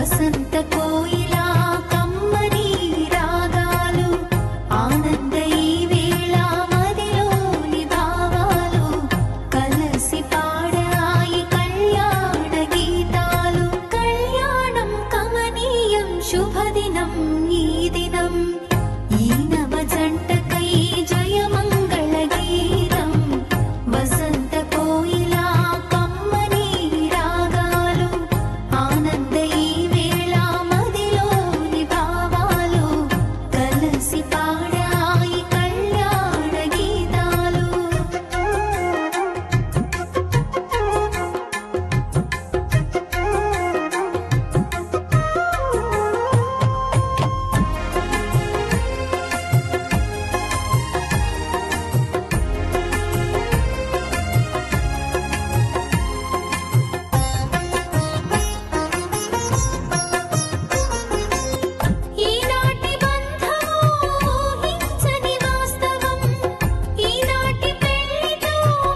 వసంత కోయిలా కమ్మని రాగాలు ఆనంద ఈ వేళ మదిలోని భావాలు కలసి పాడాయి కళ్యాణ గీతాలు కళ్యాణం కమనీయం శుభదినం ఈ దినం ఈ నవ జంటకై జయమంగళ గీతం వసంత కోయిలా కమ్మని రాగాలు ఆనంద ఈ వేళ మదిలోని భావాలు కలసి పాడాయి కళ్యాణ గీతాలు ఈనాటి బంధము ఊహించని వాస్తవం ఈనాటి పెళ్లితో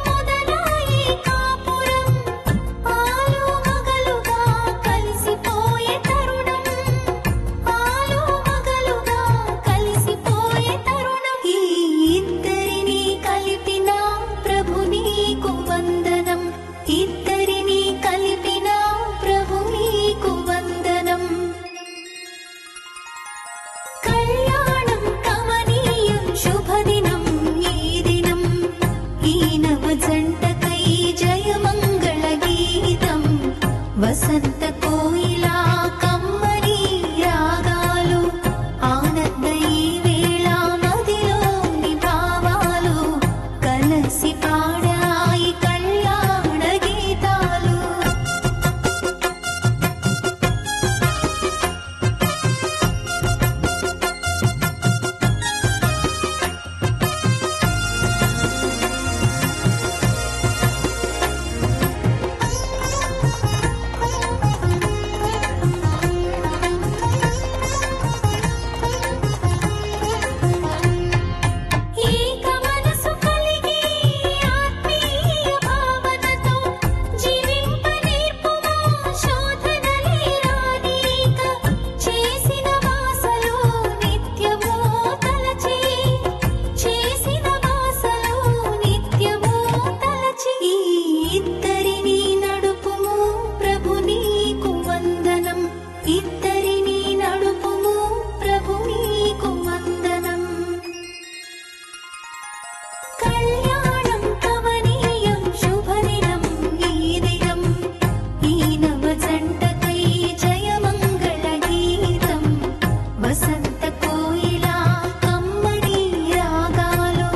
మొదలాయి కాపురం ఆలు మగలుగా కలిసిపోయే తరుణం ఆలు మగలుగా కలిసిపోయే తరుణం ఈ ఇద్దరిని కలిపిన ప్రభు నీకు వందనం ఇద్దరిని కలిపిన ప్రభు నీకు వందనం కళ్యాణం కమనీయం శుభదినం ఈ దినం ఈ నవ జంటకై జయమంగళ గీతం వసంత కోయిలా కమ్మని రాగాలు ఆనంద ఈ వేళ మదిలోని భావాలు కలసి పాడాయి కళ్యాణ గీతాలు ఏక మనసు కలిగి ఆత్మీయ భావనతో జీవింప నేర్పుమా శోధనలే రానీక చేసిన వాసలు నిత్యము తలచి చేసిన వాసలు నిత్యము తలచి ఈ ఇద్దరిని నడుపుము ప్రభు నీకు వందనం ఇద్దరిని నడుపుము ప్రభు నీకు వందనం కళ్యాణం కమనీయం శుభదినం ఈ దినం ఈ నవ జంటకై జయమంగళ గీతం వసంత కోయిలా కమ్మని రాగాలు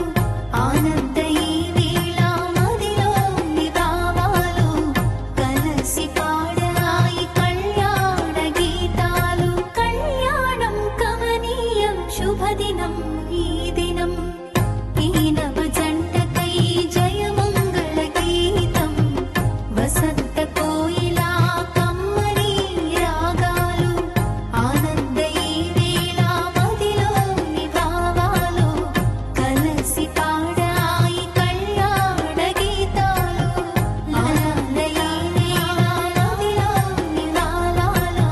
ఆనంద ఈ వేళ మదిలోని భావాలు కలసి పాడాయి కళ్యాణ గీతాలు కళ్యాణం కమనీయం శుభదినం ఈ దినం ఈ నవ జంటకై జయమంగళ గీతం వసంత కోయిలా కమ్మని రాగాలు ఆనంద ఈ వేళ మదిలోని భావాలు కలసి పాడాయి కళ్యాణ గీతాలు ఆనంద ఈ వేళ మదిలోని భావాలు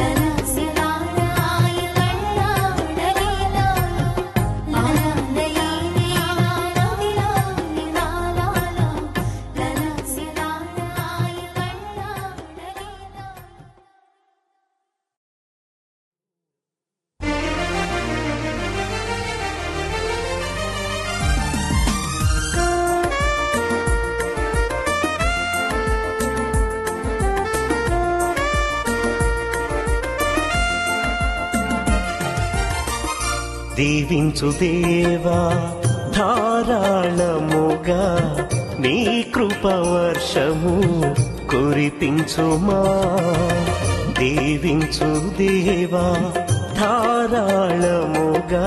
కలసి పాడాయి కళ్యాణ గీతాలు ఆనంద ఈ దీవించు దేవా ధారాళముగా నీ కృప వర్షము కురిపించుమా దీవించు దేవా ధారాళముగా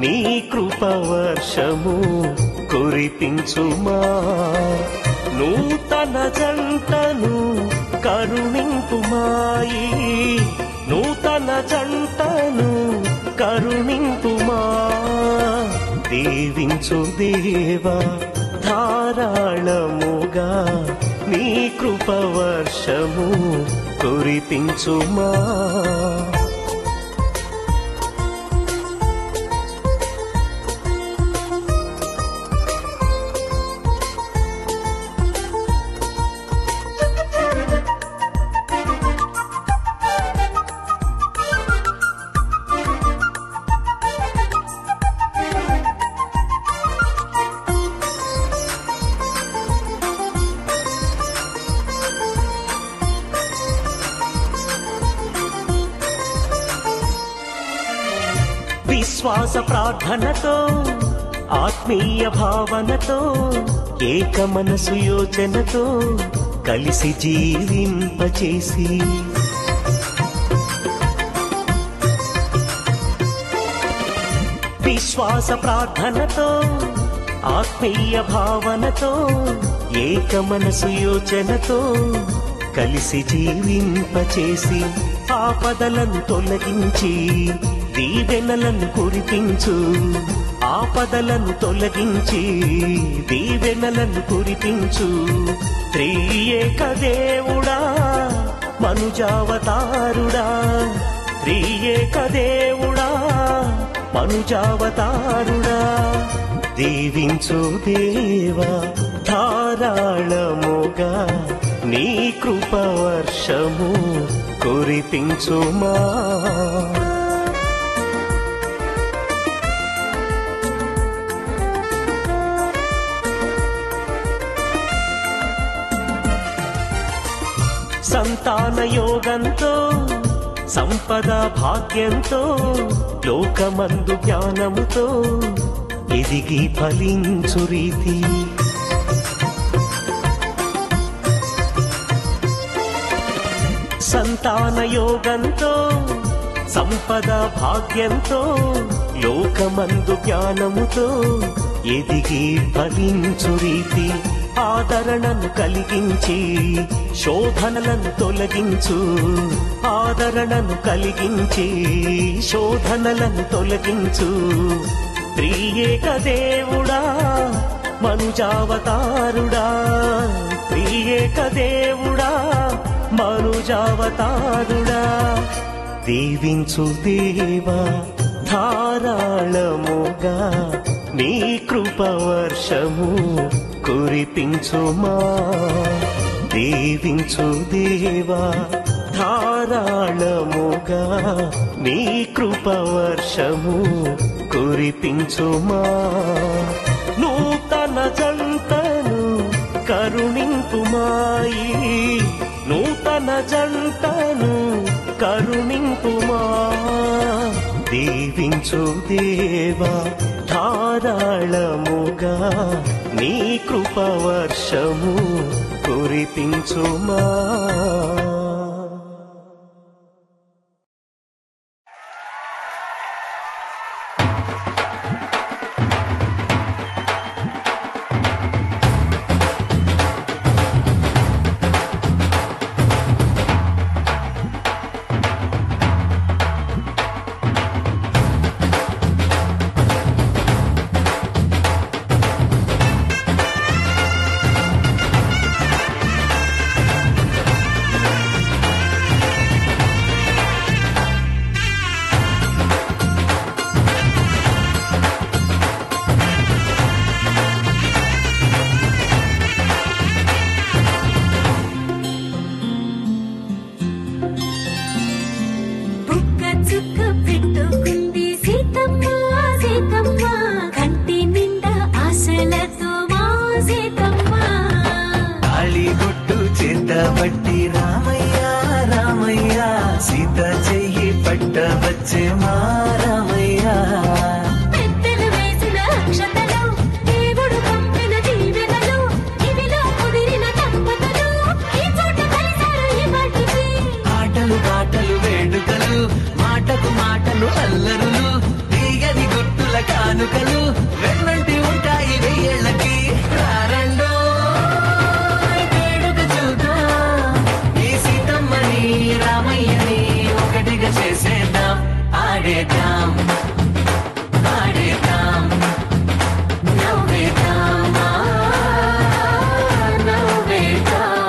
నీ కృప వర్షము కురిపించుమా నూతన జంటను కరుణింపుమాయి నూతన జంటను కరుణింపుమా దీవించు దేవా ధారాళముగా నీ కృప వర్షము కురిపించుమా. విశ్వాస ప్రార్థనతో ఆత్మీయ భావనతో ఏక మనసు యోచనతో కలిసి జీవింపచేసి విశ్వాస ప్రార్థనతో ఆత్మీయ భావనతో ఏక మనసు యోచనతో కలిసి జీవింపచేసి ఆపదలను తొలగించి దీవెనలను కురిపించు. ఆపదలను తొలగించి దీవెనలను కురిపించు. త్రియేక దేవుడా మనుజావతారుడా, త్రియేక దేవుడా మనుజావతారుడా, దీవించు దేవా ధారాళముగా నీ కృపవర్షము కురిపించుమా. సంతాన యోగంతో సంపద భాగ్యంతో లోకమందు జ్ఞానముతో ఎదిగి ఫలించు రీతి సంతాన యోగంతో సంపద భాగ్యంతో లోకమందు జ్ఞానముతో ఎదిగి ఫలించు రీతి ఆదరణను కలిగించి శోధనలను తొలగించు. ఆదరణను కలిగించి శోధనలను తొలగించు. త్రియేక దేవుడా మనుజావతారుడా, త్రియేక దేవుడా మనుజావతారుడా, దీవించు దేవా ధారాళముగా నీ కృపవర్షము కురిపించుమా. దీవించు దేవా ధారాళముగా నీ కృపవర్షము కురిపించుమా. నూతన జంటను కరుణింపుమాయి, నూతన జంటను కరుణింపుమా. దీవించు దేవా ధారాళముగా నీ కృపవర్షము కురిపించుమా. పట్టి రామయ్య రామయ్య సీత చెయ్యి పట్ట వచ్చే మా రామయ్య. పెద్దలు వేసిన అక్షతలు, దేవుడు పంపిన దీవెనలు, ఇవిలో కుదిరిన దంపతులు ఈ చోట కలిశారు ఈ మట్టికి. ఆటలు పాటలు వేడుకలు, మాటకు మాటలు అల్లరులు, తీయని గుర్తుల కానుకలు వెన్నంటి ఉంటాయి వెయ్యేళ్ళకి. రారండో రామయ్యని ఒకటిగా చేసేద్దాం, ఆడేద్దాం ఆడేద్దాం నవ్వేద్దాం నవ్వేద్దాం.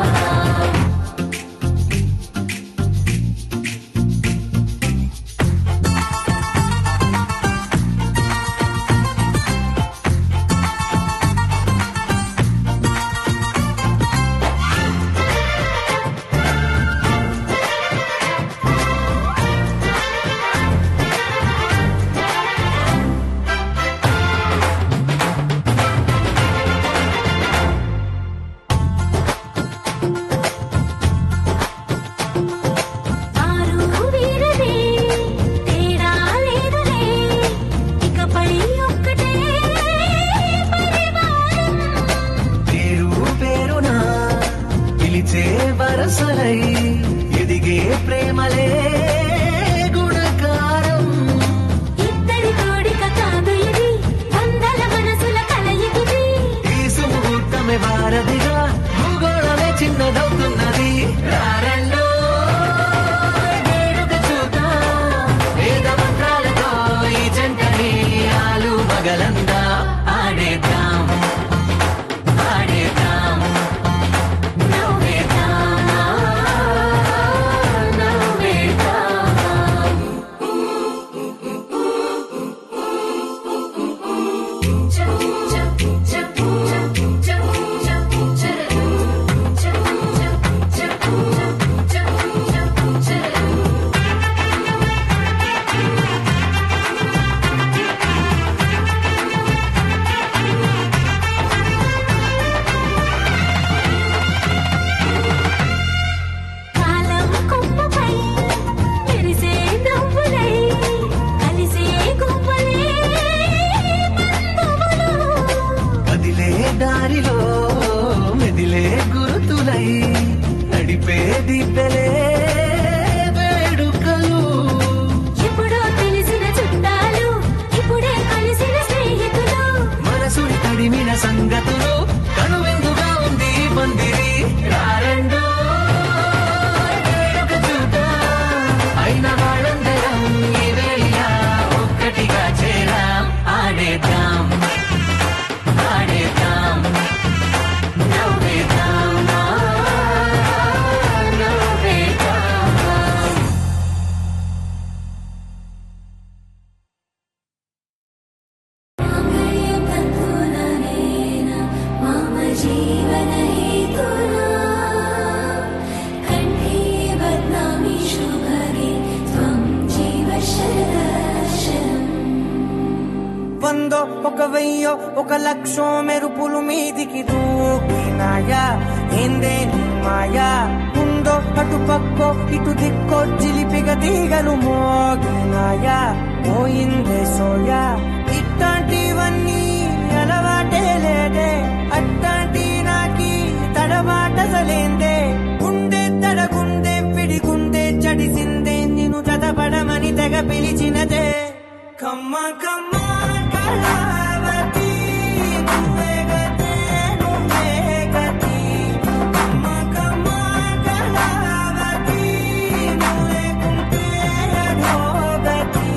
ఒక వెయ్యో ఒక లక్షో మెరుపులు మీదికి దూకినాయా ఏందే నీ మాయా ఉందో అటు పక్కో ఇటు దిక్కో జిలిపిగ తీగలు మోగినాయా పోయిందే సోయా ఇట్లాంటివన్నీ అలవాటే లేదే అట్లాంటి నాకి తడబాటసలేందే గుండె తడగుండె పిడిగుండె చడిసిందే నిన్ను చదపడమని తెగ పిలిచినదే కమ్మ కమ్మ కళావతి నువ్వే గతే నువ్వే గతి కమ్మ కమ్మ కళావతి నువ్వే కుంటే అధోగతి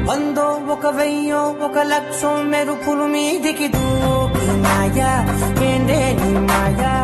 వందో ఒక వెయ్యో ఒక లక్షో మెరుపులు మీదికి దూకినాయా ఏందే నీ మాయా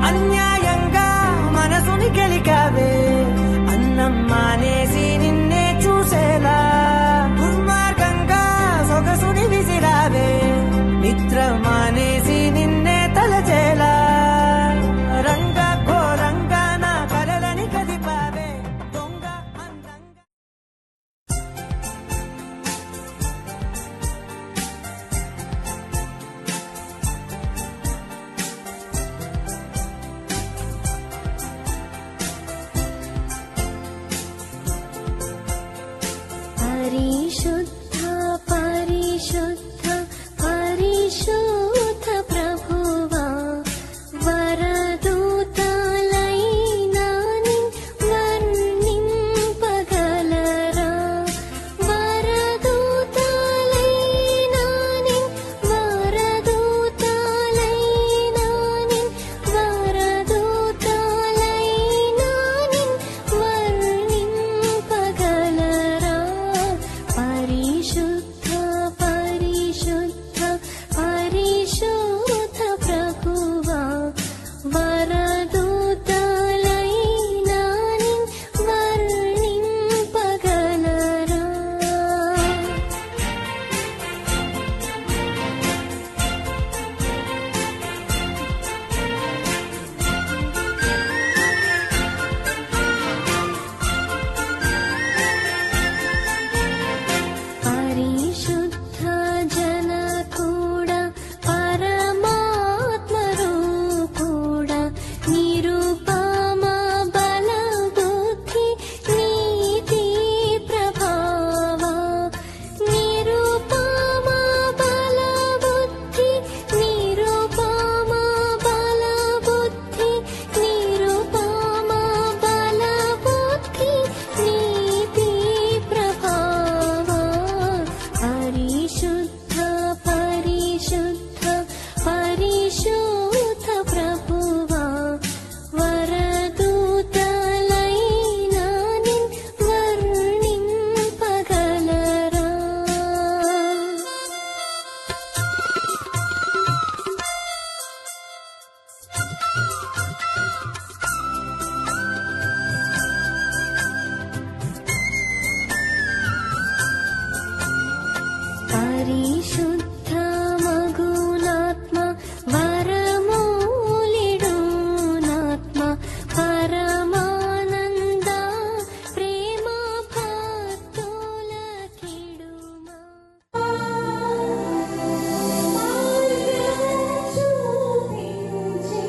అన్యాయంగా మనసుని గెలికావే అన్నం మానేసి నిన్నే చూసేలా దుర్మార్గంగా సొగసుని విసిరావే నిద్ర మానేసి నిన్నే తలచేలా రంగ ఘోరంగా నా కలలని కదిపావే దొంగ అందంగా పరిశుద్ధ పరిశుద్ధ పరిశుద్ధ ప్రభువా వరదూతలైనా వర్ణింపగలరా వరదూతలైనా వరదూతలైనా వరదూతలైనా వర్ణింపగలరా పరిశుద్ధ పరిశుద్ధ పరిశుద్ధ ప్రభువా వరదూతలైనా వర్ణింపగలరా పరిశుద్ధ జనకూడా పరమాత్మ రూపుడా నిరుపమ బల బుద్ధి నీతి ప్రభావా నిరుపమ బల బుద్ధి నిరుపమ బల బుద్ధి నిరుపమ బల బుద్ధి నీతి ప్రభావా పరిశుద్ధ పరిశుద్ధ పరిశుద్ధ ప్రభువా వరదూతలైనా వర్ణింపగలరా పరిశుద్ధ మగునాత్మ వరమూలిడునాత్మ పరమానంద ప్రేమ భక్తుల కిడుమా చూపించి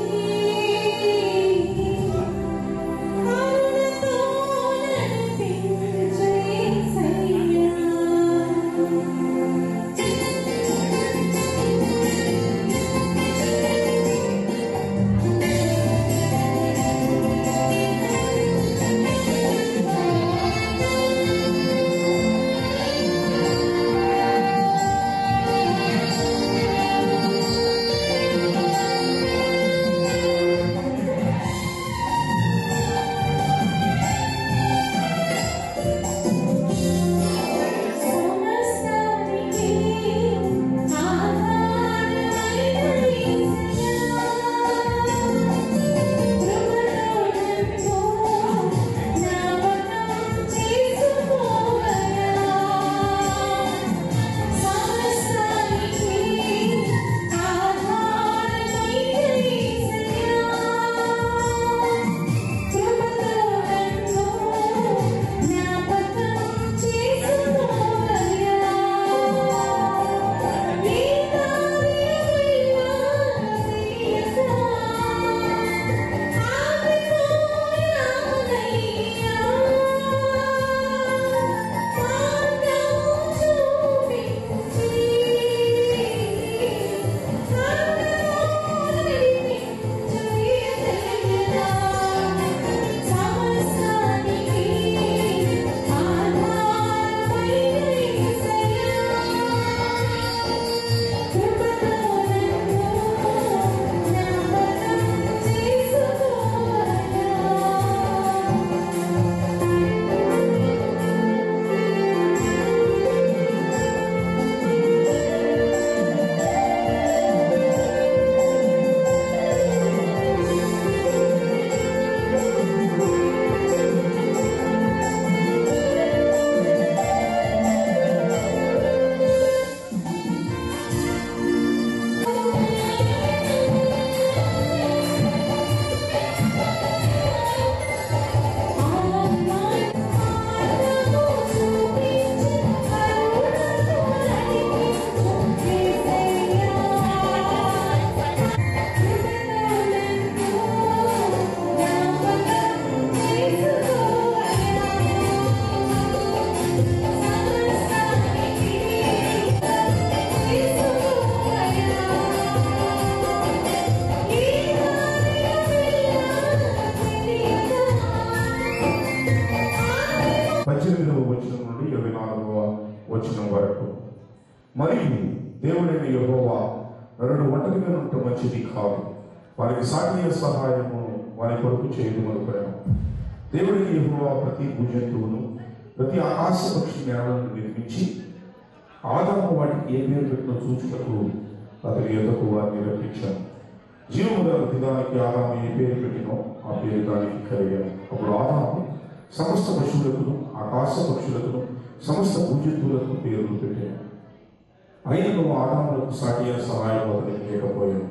రెండు ఒంటరిగా ఉండటం మంచిది కాదు. వారికి సాటి సహాయము వారి కొరకు చేయమనుకున్నాను. దేవుడికి యెహోవా ప్రతి భూజంతువును ప్రతి ఆకాశ పక్షి నేలను నిర్మించి ఆదాము వాటికి ఏ పేరు పెట్టిన చూచుటకు అతని యొద్దకు వారిని రప్పించాను. జీవము గల ప్రతిదానికి ఆదాము ఏ పేరు పెట్టినో ఆ పేరు దానికి కలిగాను. అప్పుడు ఆదాము సమస్త పశువులకు ఆకాశ పక్షులకు సమస్త భూజంతువులకు పేర్లు పెట్టాను. అయినను ఆదాములకు సాటి సహాయం అతనికి లేకపోయాను.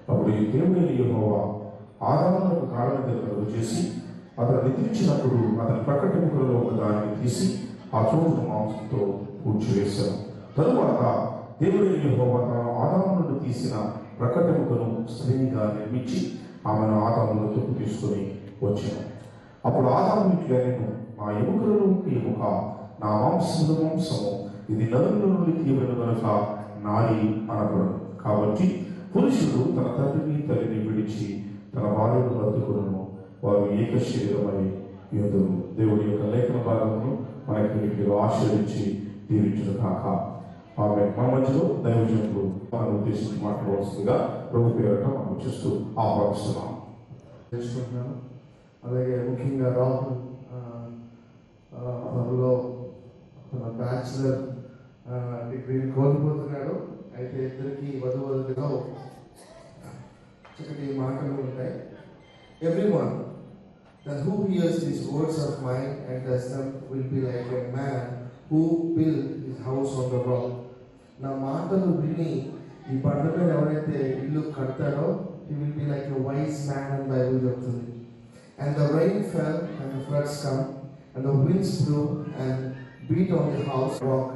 అప్పుడు ఈ దేవుడైన యెహోవా ఆదాములకు కాళ్ళ దగ్గర చేసి అతను నిద్రించినప్పుడు అతని ప్రకటనలో ఒక దానిని తీసి ఆ చోటును మాంసంతో పూడ్చివేశాను. తరువాత దేవుడైన యెహోవా తన ఆదాము నుండి తీసిన ప్రకటనను స్త్రీగా నిర్మించి ఆమెను ఆదాములతో తీసుకొని వచ్చాను. అప్పుడు ఆదాము ఇట్లా నేను నా ఎముకలలో ఎముక నా మాంసముల మాంసము ఇది నలుగుల నుండి తీవ్రను కనుక నాలి అనబడను. కాబట్టి పురుషుడు తన తండ్రిని తల్లిని విడిచి తన భార్యను హత్తుకును, వారు ఏక శరీరమై యోధులు. దేవుడి యొక్క లేఖన భాగమును మనకి ఆశ్రయించి దీవించును కాక. ఆమె మన మధ్యలో దైవజనులు మన ఉద్దేశించి మాట్లాడవలసిందిగా ప్రభు పేరట మనం చూస్తూ ఆహ్వానిస్తున్నాం. తెలుసుకుంటున్నాను. అలాగే ముఖ్యంగా రాహుల్ త్వరలో తన బ్యాచులర్ డిగ్రీని కోల్పోతున్నాడు. అయితే ఇద్దరికి వధువులుగా చక్కటి మాటలు ఉంటాయి. Everyone that who hears these words of mine and does them will be like a man who built his house on the rock. నా మాటలు విని ఈ బండ మీద ఎవరైతే ఇల్లు కడతాడో he will be like a wise man అని బైబిల్ చెప్తుంది. And the rain fell and the floods come and the winds blew and beat on the house rock.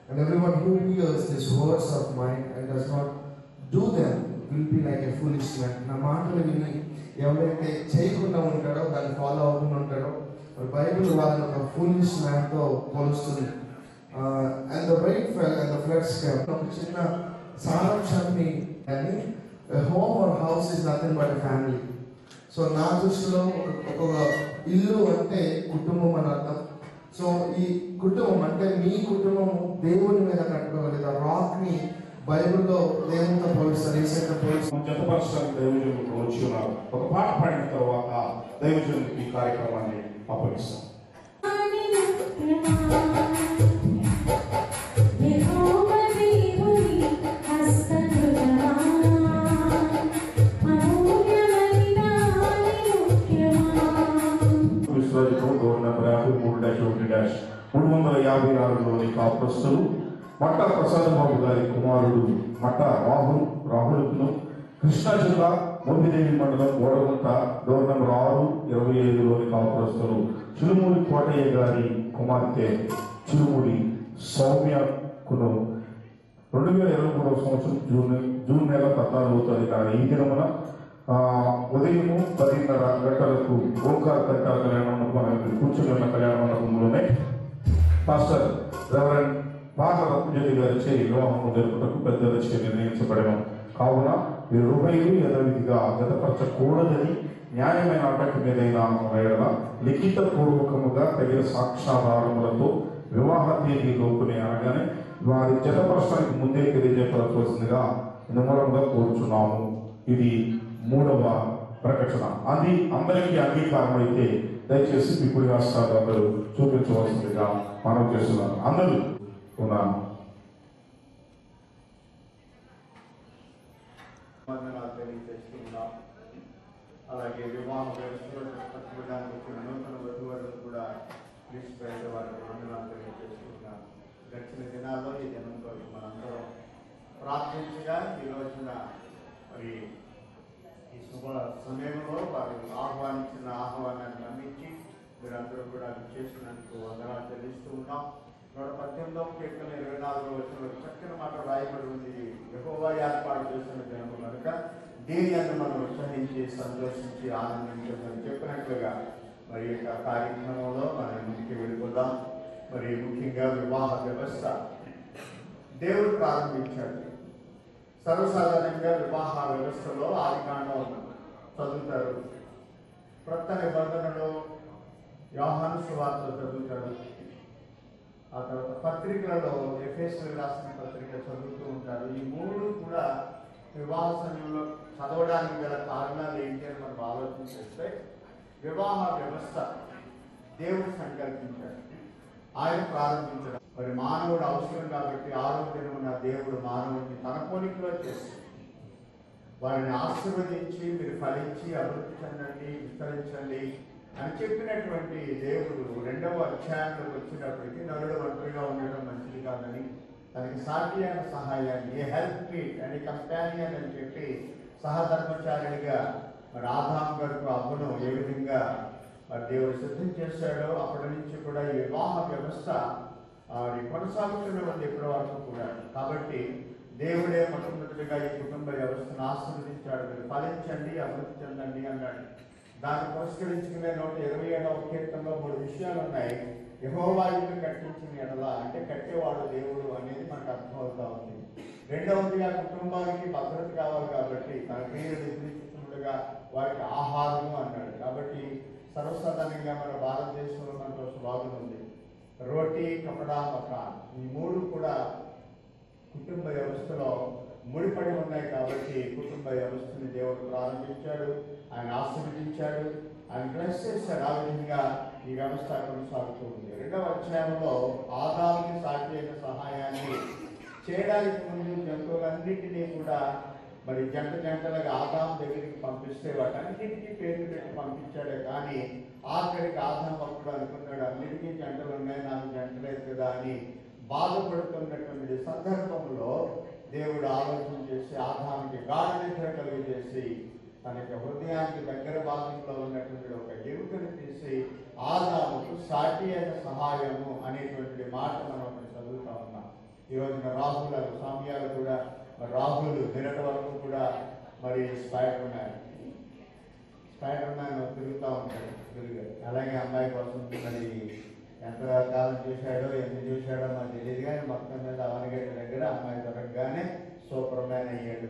And everyone who hears these words of mine and does not do them will be like a foolish man. నా మాటలు విని ఎవరైతే చేయకుండా ఉంటాడో దాన్ని follow అవ్వకుండా ఉంటాడో Bible వాళ్ళని ఒక ఫూలిష్ మ్యాన్తో పోలుస్తుంది. And the rain fell and the flood came. ఒక చిన్న సారాంశాన్ని కానీ home or house is nothing but family. So నా దృష్టిలో ఒక ఇల్లు అంటే కుటుంబం అని అర్థం. సో ఈ కుటుంబం అంటే మీ కుటుంబం దేవుని మీద కట్టుకోగలిగిన రాక్ ని బైబిల్లో దేవునితో పోలిస్తారు, ఏసైతో పోలిస్తారు. జతపరచడానికి దైవజనులు వచ్చి ఉన్నారు. ఒక పాట పాడిన తర్వాత దైవజనులకు ఈ కార్యక్రమాన్ని అప్పగిస్తాం. విశ్వజితం డోర్ నెంబర్ 53-1-356లోని కాపురస్తులు మట్ట ప్రసాద్ బాబు గారి కుమారుడు మట్ట రాహుల్ను కృష్ణా జిల్లా మోపిదేవి మండలం ఓడగుంట డోర్ నెంబర్ 6-25లోని కాపురస్తులు చిరుమూడి కోటయ్య గారి కుమార్తె చిరుమూడి సౌమ్యకును 2023 సంవత్సరం జూన్ నెల 14వ తారీఖున ఈ దినమున ఉదయం 10:30 గంటలకు ఓంకార కట్టాల కళ్యాణ మండపం కూర్చుని ఉన్న కళ్యాణ మండపంలోనే పాస్టర్ రెవరెండ్ రత్నజ్యోతి గారిచే వివాహం జరుపుటకు పెద్దలచే నిర్ణయించబడిన కావున ఈ రూపాయలు యథావిధిగా జతపరచకూడదని న్యాయమైన అడ్డంకి మీదైనా వేళ లిఖిత పూర్వకముగా తగిన సాక్ష్యాధారములతో వివాహ తేదీ లోపునే అనగానే వారి జతపరచడానికి ముందే తెలియజేయవలసిందిగా నిమ్మలంగా కోరుచున్నాము. ఇది 3వ ప్రకటన. అది అందరికీ అంగీకారం అయితే దయచేసి మీ కుడి రాష్ట్రాలు అందరూ చూపించవలసిందిగా మనం చేస్తున్నాం. అందరూ ఉన్నాను. తెలియజేస్తున్నాం. అలాగే వివాహ వ్యవస్థలో వచ్చిన నూతన వధువులను కూడా తీసుకువెళ్ళే వారికి వందనాలు తెలియజేస్తున్నాం. గడిచిన దినాల్లో ఈ దినం కొరకు మనందరం ప్రార్థించగా ఈ రోజున మరి ఈ శుభ సమయంలో వారు ఆహ్వానించిన ఆహ్వానాన్ని నమ్మించి మీరందరూ కూడా చేసినందుకు వందనాలు చెల్లిస్తూ ఉన్నాం. 118వ కీర్తన 24వ వచనంలో చక్కని మాట రాయబడి ఉంది. యెహోవా ఏర్పాటు చేసిన దినము కనుక దీని అని మనం ఉత్సహించి సంతోషించి ఆనందించమని చెప్పినట్లుగా మరి యొక్క కార్యక్రమంలో మనం ముందుకు వెళ్ళిపోదాం. మరి ముఖ్యంగా వివాహ వ్యవస్థ దేవుడు ప్రారంభించాడు. సర్వసాధారణంగా వివాహ వ్యవస్థలో ఆదికాండం చదువుతారు, క్రొత్త నిబంధనలో యోహాను సువార్త చదువుతాడు, ఆ తర్వాత పత్రికలలో ఎఫెసీయులకు రాసిన పత్రిక చదువుతూ ఉంటారు. ఈ మూడు కూడా వివాహ సమయంలో చదవడానికి గల కారణాలు ఏంటి అని మనం ఆలోచన చేస్తే వివాహ వ్యవస్థ దేవుడు సంకల్పించాడు, ఆయన ప్రారంభించడం. మరి మానవుడు అవసరం కాబట్టి ఆరోగ్యం ఉన్న దేవుడు మానవుడిని తన పోలికలో చేస్తాడు. వారిని ఆశీర్వదించి మీరు ఫలించి అభివృద్ధి చెందండి, విస్తరించండి అని చెప్పినటువంటి దేవుడు 2వ అధ్యాయంలోకి వచ్చినప్పటికీ నరుడు ఒంటరిగా ఉండడం మంచిది కాదని తనకి సాటి అయిన సహాయాన్ని, ఏ హెల్ప్ మీట్ అండ్ కంపానియన్ అని చెప్పి సహధర్మచారిగా మరి ఆదాము గారికి అవ్వను ఏ విధంగా మరి దేవుడు సిద్ధం చేశాడో అప్పటి నుంచి కూడా ఈ వివాహ వ్యవస్థ కొనసాగుతూనే ఉంది ఇప్పటి వరకు కూడా. కాబట్టి దేవుడే మొట్టమొదటిగా ఈ కుటుంబ వ్యవస్థను ఆశీర్వదించాడు, మీరు ఫలించండి అభివృద్ధి చెందండి అన్నాడు. దాన్ని పురస్కరించుకునే 127వ కీర్తనలో 3 విషయాలు ఉన్నాయి. యెహోవా ఇల్లు కట్టించిన ఎడల అంటే కట్టేవాడు దేవుడు అనేది మనకు అర్థమవుతా ఉంది. రెండవదిగా కుటుంబానికి భద్రత కావాలి కాబట్టి తన పేరు నిర్మించుకున్నట్టుగా వారికి ఆహారము అన్నాడు. కాబట్టి సర్వసాధారణంగా మన భారతదేశంలో మనకు స్లోగన్ ఉంది, రోటీ కపడా మకాన్. ఈ 3 కూడా కుటుంబ వ్యవస్థలో ముడిపడి ఉన్నాయి. కాబట్టి కుటుంబ వ్యవస్థని దేవుడు ప్రారంభించాడు, ఆయన ఆశీర్వదించాడు, ఆయన బ్లెస్ చేశాడు. ఆ విధంగా ఈ వ్యవస్థ కొనసాగుతూ ఉంది. 2వ అధ్యాయంలో ఆదాముకి సాటి అయిన సహాయాన్ని చేయడానికి ముందు జంతువులన్నింటినీ కూడా మరి జంటలుగా ఆదాము దగ్గరికి పంపిస్తే వాటన్నిటికీ పేర్లు పెట్టి పంపించాడే. కానీ ఆఖరికి ఆదాము అప్పుడు అనుకున్నాడు, అన్నిటికీ జంటలు ఉన్నాయి, నాకు జంటలేదు కదా అని బాధపడుతున్నటువంటి సందర్భంలో దేవుడు ఆలోచన చేసి ఆదాముకి గాఢ నిద్ర కలిగజేసి తనకి హృదయానికి దగ్గర భాగంలో ఉన్నటువంటి ఒక ఎముకను తీసి ఆదాముకు సాటి అయిన సహాయము అనేటువంటి మాట మనం అక్కడ చదువుతా ఉన్నాం. ఈ రోజున రాహుల్ సామ్యాలు కూడా రాహుల్ నిన్నటి వరకు కూడా మరి స్పైడర్ మ్యాన్ తిరుగుతూ ఉంటాడు తిరిగి. అలాగే అమ్మాయి కోసం మరి ఎంత కాలం చూశాడో ఎందుకు చూశాడో మనకు తెలియదు, కానీ మొత్తం మీద అవనగడ్డ దగ్గర అమ్మాయి దొరకగానే సూపర్ మ్యాన్ అయ్యాడు.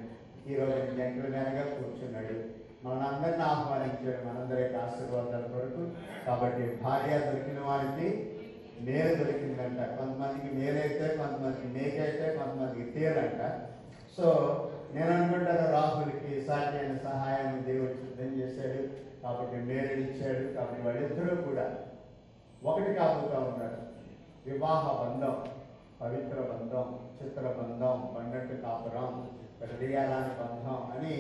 ఈరోజు జంటల్ మ్యాన్గా కూర్చున్నాడు, మనందరిని ఆహ్వానించాడు మనందరికి ఆశీర్వాదాల కొరకు. కాబట్టి భార్య దొరికిన వారికి మేలు దొరికిందంట. కొంతమందికి మేలైతే, కొంతమందికి మేకైతే, కొంతమందికి తేలంట. సో నేను అనుకుంటాను రాహుల్కి సాటి అయిన సహాయాన్ని దేవుడు సిద్ధం చేశాడు, కాబట్టి మేలు ఇచ్చాడు. కాబట్టి వాళ్ళిద్దరూ కూడా ఒకటి కాబోతా ఉన్నారు. వివాహ బంధం, పవిత్ర బంధం, చిత్ర బంధం, పండంటి కాపురం, హృదయాలని బంధం అని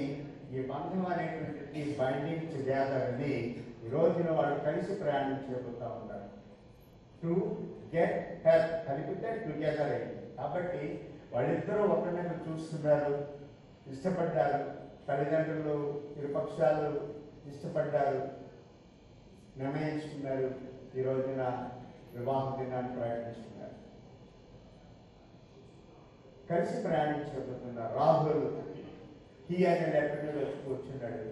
ఈ బంధం అనేటువంటి బైండింగ్ టుగెదర్ అని ఈ రోజున వాళ్ళు కలిసి ప్రయాణించబోతా ఉన్నారు. టు గెట్ హెల్ప్ కలిపితే టుగెదర్ అయింది. కాబట్టి వాళ్ళిద్దరూ ఒకరిని చూస్తున్నారు, ఇష్టపడ్డారు. తల్లిదండ్రులు ఇరుపక్షాలు ఇష్టపడ్డారు, నిర్ణయించుకున్నారు. ఈ రోజున వివాహ దినాన్ని ప్రయాణిస్తున్నారు, కలిసి ప్రయాణించబోతున్నారు. రాహుల్ హీ అనే లెటర్ మీద వచ్చి కూర్చున్నాడు.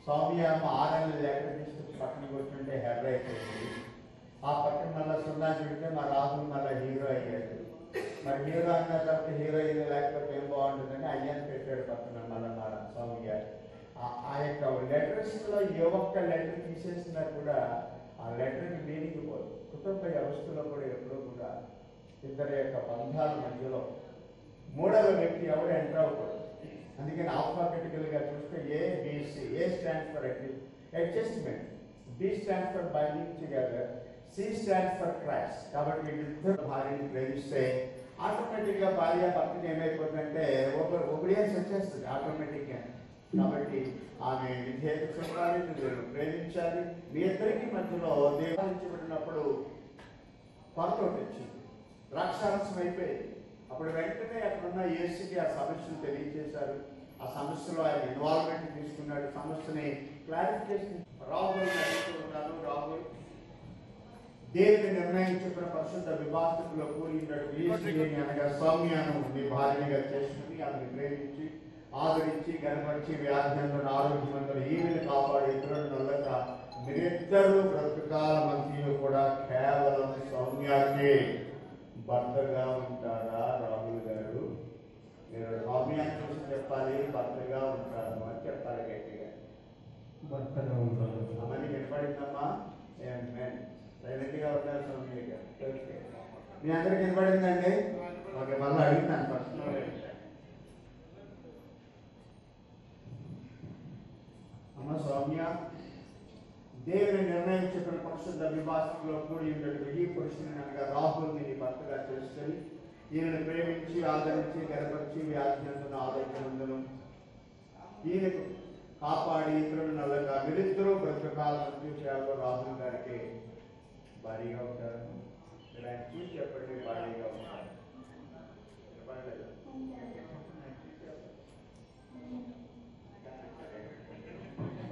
సౌమ్యామ ఆరని లెటర్ తీసుకొచ్చి పక్కన కూర్చుంటే హెర్ర అయిపోయింది. ఆ పక్కన మళ్ళీ 0 చుడితే మా రాహుల్ మళ్ళీ హీరో అయ్యాడు. మరి హీరో అన్న తర్వాత హీరో ఇది లేకపోతే ఏం బాగుంటుందని అయ్యాన్ని పెట్టాడు పక్కన మళ్ళీ మా సౌమ్య. ఆ యొక్క లెటర్స్లో ఏ ఒక్క లెటర్ తీసేసినా కూడా ఆ లెటర్కి మీనింగ్ పోదు. కుటుంబ వ్యవస్థలో కూడా ఎప్పుడూ కూడా ఇద్దరి యొక్క బంధాల మధ్యలో 3వ వ్యక్తి ఎవరు ఎంటర్ అవ్వకూడదు. అందుకని ఆల్ఫాబెటికల్గా చూస్తే ABC, A stands for adjustment, B stands for binding together, C stands for crash. కాబట్టి వీళ్ళిద్దరు భార్యని ప్రేమిస్తే ఆటోమేటిక్గా భార్య భర్తని ఏమైపోతుందంటే ఒబిడియన్స్ వచ్చేస్తుంది ఆటోమేటిక్గా. కాబట్టి ఆమె విధేయత చూపాలి, ప్రేమించాలి. మీ ఇద్దరికి మధ్యలో దేవాలించబడినప్పుడు కొరత వచ్చింది, ద్రాక్షారసం అయిపోయింది. అప్పుడు వెంటనే అక్కడున్న యేసుకి ఆ సమస్యను తెలియజేశారు. ఆ సమస్యలో ఆయన ఇన్వాల్వ్మెంట్ తీసుకున్నాడు, సమస్యని క్లారిఫికేషన్. రాహుల్ రాహుల్ దేవుని నిర్ణయించుకున్న పరిశుద్ధ వివాహంలో కూలినాడు. అనగా సౌమ్యాను మీ భార్యగా చేసుకుని ఆమెను ప్రేమించి ఆదరించి గనపరిచి వ్యాధినందున ఆరోగ్యమందున ఈమెను కాపాడు ఇతరులను నల్లక మీరిద్దరూ బ్రతుకాల మధ్య కూడా కేవలం సౌమ్యాన్ని భర్తగా ఉంటారా? రాహుల్ గారు మీరు సౌమ్యాన్ని చూసి చెప్పాలి, భర్తగా ఉంటారు అని చెప్పాలి గట్టిగా. భర్తగా ఉంటారు. అమ్మని వినపడిందమ్మా? సైలెంట్గా ఉంటారు సౌమ్య గారు. మీ అందరికి వినపడిందండి? ఓకే, మళ్ళీ అడుగుతాను పర్సనల్. సౌమ్య దేవుని నిర్ణయించుకున్న పరిశుద్ధ వివాసంలో కూడి ఉన్నట్టు ఈ పురుషుని అనగా రాహుల్ని నీ భర్తగా చేసుకొని ఈయనను ప్రేమించి ఆదరించి గర్భరించి వ్యాధినందున ఆరోగ్యనందును ఈయనకు కాపాడి ఇతరులను నల్లగా వీరిద్దరూ బ్రతకాలం సేవలో రాహుల్ గారికి భారీగా ఉంటారు. మీరు ఆయన చూసి చెప్పండి, భారీగా ఉంటారు. చెప్పలేదు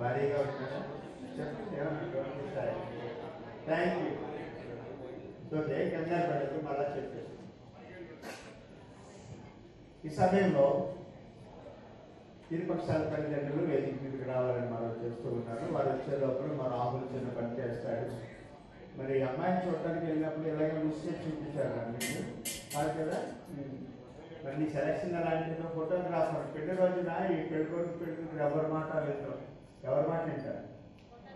భారీగా ఉంటారు. చెప్పండి థ్యాంక్ యూ. సో కంగారు పడదు, మళ్ళా చెప్పేసి ఈ సమయంలో ఇరుపక్షాల తల్లిదండ్రులు వేదిక మీదకి రావాలని మనం చేస్తూ ఉన్నారు. వారు వచ్చే లోపల మా రాహుల్ చిన్న పని చేస్తాడు. మరి అమ్మాయిని చూడటానికి వెళ్ళినప్పుడు ఇలాగే మిస్టేక్ చూపించారు మీకు కాదు కదా. మరి నీ సెలక్షన్ అలాంటిదో ఫోటోగ్రాఫర్ పెళ్లి రోజున ఈ పెళ్ళికొడుకు పెళ్ళికొడుకు ఎవరి మాట వెళ్తాం, ఎవరి మాట వింటారు?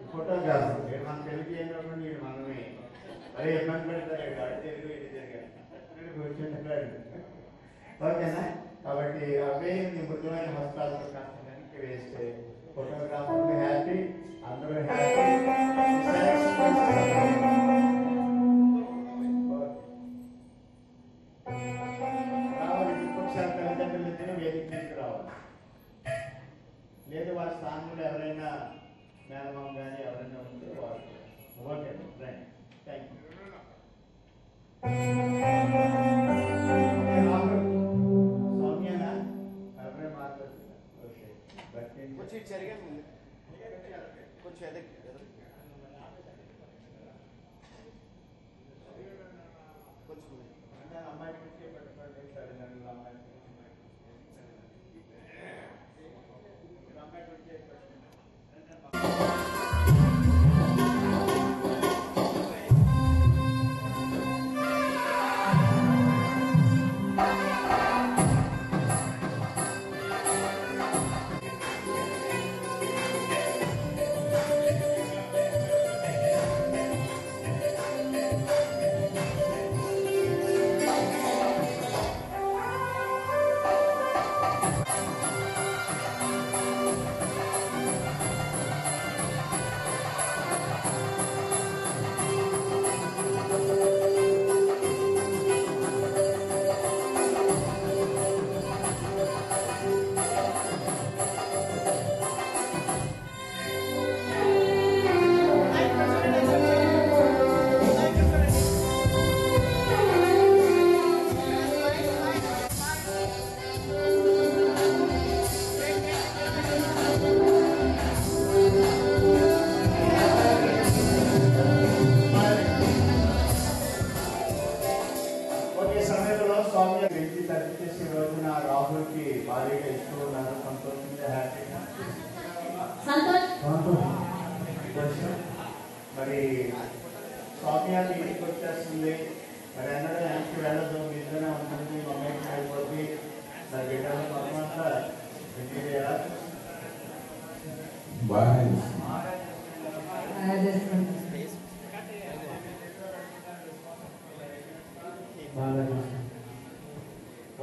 ఈ ఫోటోగ్రాఫర్ నేను మన పెళ్లికి అయినప్పుడు నేను మనమే అరే ఇబ్బంది పెడతారు, అడి తెలుగు ఇది జరిగాను ఓకేనా. కాబట్టి అవే మృదువైన హస్తాలతో కాస్త వెనక్కి వేస్తే ఫోటోగ్రాఫర్ హ్యాపీ, అందరూ హ్యాపీ. రావాలి విపక్షాల తల్లిదండ్రులు ఇద్దరు వేదిక మీదకి రావాలి. లేదు వారి స్థానంలో ఎవరైనా మేనమామ కానీ ఎవరైనా ఉంటే వారు ఓకే రైట్ థ్యాంక్ యూ. సౌమ్యనా ఎవరైనా మాట్లాడుతున్నా ఓకే బట్ కొంచెం జరిగాను కొంచెం ఎదకి కొంచెం అమ్మాయి పెట్టుకోండి తల్లిదండ్రులు అమ్మాయి రాహుల్కి భారీగా ఇస్తూ ఉన్నారు. సంతోషంగా హ్యాపీగా మరి సౌమ్యాన్ని ఇంటికి వచ్చేస్తుంది. మరి అన్నది వెనక్కి వెళ్ళదు, మీదనే ఉంటుంది, మమ్మీకి అయిపోద్ది. మరి బిడ్డల పరమంతా ఇంటికి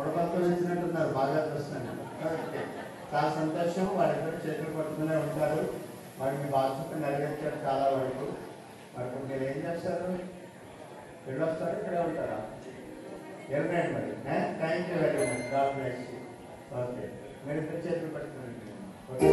ఉడపత్తులు ఇచ్చినట్టున్నారు, బాగా చూస్తున్నాను. చాలా సంతోషం. వాళ్ళిద్దరు చేతులు పట్టుకునే ఉంటారు. మరి మీ బాధ్యత నెరవేర్చారు చాలా వరకు. మరి మీరు ఏం చేస్తారు? వెళ్ళొస్తారు, ఇక్కడే ఉంటారా? వెళ్ళండి మరి. Thank you very much. God bless you. Okay, మీరు ఇద్దరు చేతులు పట్టుకుని ఓకే.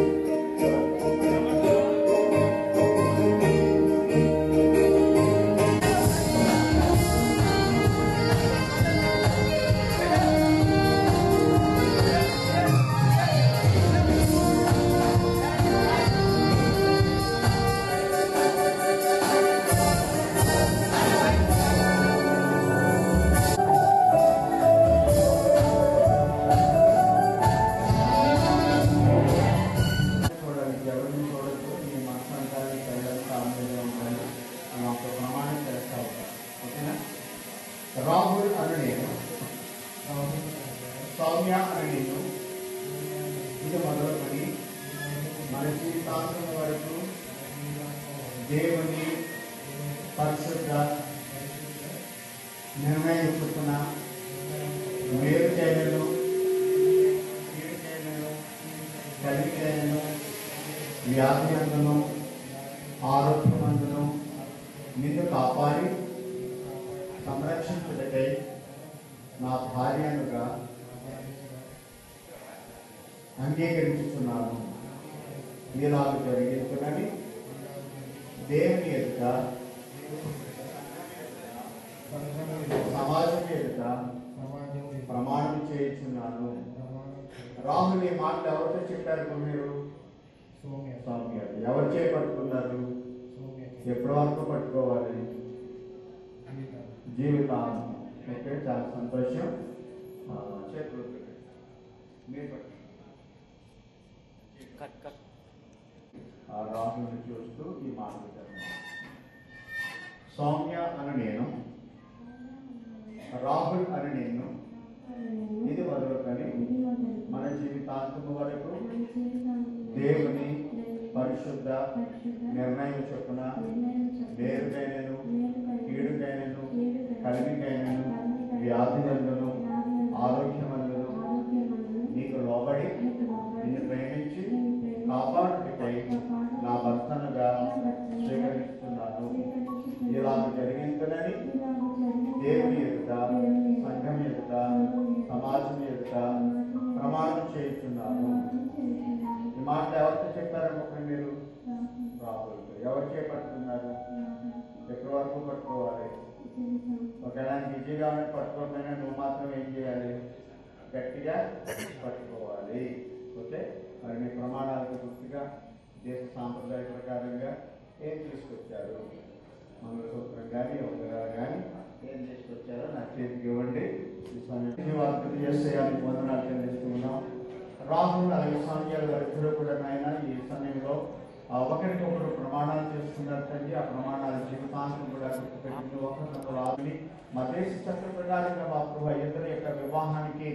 రాహుల్ అని నేను, సౌమ్య అని నేను, ఇది మొదలుకొని మన జీవితాంతం వరకు దేవుని పరిశుద్ధ నిర్ణయం చొప్పున మేలు చేయను, కీడు చేయను, కలిగి చేయను, వ్యాధి అందును ఆరోగ్యమందును నిన్ను కాపాడి సంరక్షించుటకై నా భార్యనుగా అంగీకరించుతున్నాను. ఇలాగ జరిగించునని దేవుని ఎదుట సమాజం ఎదుట ప్రమాణం చేయించున్నాను. రాహుల్ ఈ మాటలు ఎవరితో చెప్పారు? మీరు సౌమ్య. ఎవరు చేపట్టుకున్నారు? ఎప్పటి వరకు పట్టుకోవాలి? జీవితాంతం. ఓకే, చాలా సంతోషం. చేతులు మీరు రాహుల్ని చూస్తూ ఈ మాటలు చెప్పాను. సౌమ్య అని నేను, రాహుల్ అని నేను, ఇది మొదలుకొని మన జీవితాంతము వరకు దేవుని పరిశుద్ధ నిర్ణయం చొప్పున వేరుకైనను కీడుకైనను కలిమికైనను వ్యాధులందును ఆరోగ్యమందును నీకు లోబడి నిన్ను ప్రేమించి కాపాడుటకై నా భర్తనుగా స్వీకరిస్తున్నాను. ఇలా జరిగిందని దేవుని ఎదుట, సంఘం ఎదుట, సమాజం ఎదుట ప్రమాణం చేస్తున్నాను. ఈ మాట ఎవరితో చెప్పారనుకుంటే మీరు? రాహుల్తో. ఎవరు చేపట్టుకున్నారు? ఎక్కడి వరకు పట్టుకోవాలి? ఒకవేళ ఈజీగా పట్టుకోకపోయినా నువ్వు మాత్రం ఏం చేయాలి? గట్టిగా పట్టుకోవాలి. ఓకే, మరి మీ ప్రమాణాలకు గుర్తుగా దేశ సాంప్రదాయ ప్రకారంగా ఏం తీసుకొచ్చారు? మంగళసూత్రం కానీ ఉంగరాలు కానీ ఏం తీసుకొచ్చారో నా చేతికి ఇవ్వండి. ఈ సమయం వార్తలు చేసేయాలని వందనాలు చెల్లిస్తున్నాం. రాహుల్ అలాగే సౌమ్యాలు వారిద్దరూ కూడా నాయన ఈ సమయంలో ఒకరికొకరు ప్రమాణాలు చేస్తున్నారు తండ్రి. ఆ ప్రమాణాల జీవితాంతం కూడా గుర్తుపెట్టింది. ఒకరినొకరు రాని మా దేశ చట్ట ప్రకారంగా మా ప్రభు ఇద్దరి యొక్క వివాహానికి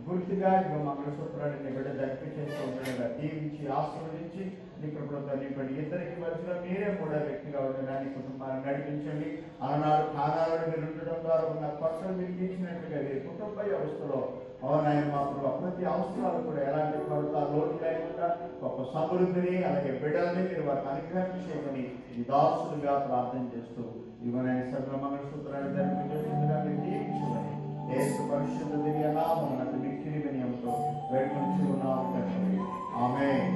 గుర్తుగా మంగళసూత్రాన్ని బిడ్డ జరిపి చేస్తూ ఉండగా దీవించి ఆశీర్వదించి నీ కృపలతో నింపండి. ఇద్దరికి మధ్యలో మీరే కూడా వ్యక్తిగా ఉండడానికి కుటుంబాన్ని నడిపించండి. ఆనాడు కానాలను మీరు ఉండడం ద్వారా ఉన్న కొత్తలు మీరు తీర్చినట్లుగా కుటుంబ వ్యవస్థలో అవునాయన మా ప్రభు ప్రతి అవసరాలు కూడా ఎలాంటి కొరత లోటు లేకుండా ఒక సమృద్ధిని అలాగే బిడ్డల్ని మీరు వారికి అనుగ్రహం చేయమని ఈ దాసులుగా ప్రార్థన చేస్తూ ఇవన్నీ సర్వ మంగళసూత్రాన్ని జరిపి చేస్తుండగా మీరు దీవించమని యేసు పరిశుద్ధ దివ్య నామమున మిక్కిలి వినయంతో వేడుకొంచున్నాము తండ్రి. ఆమేన్.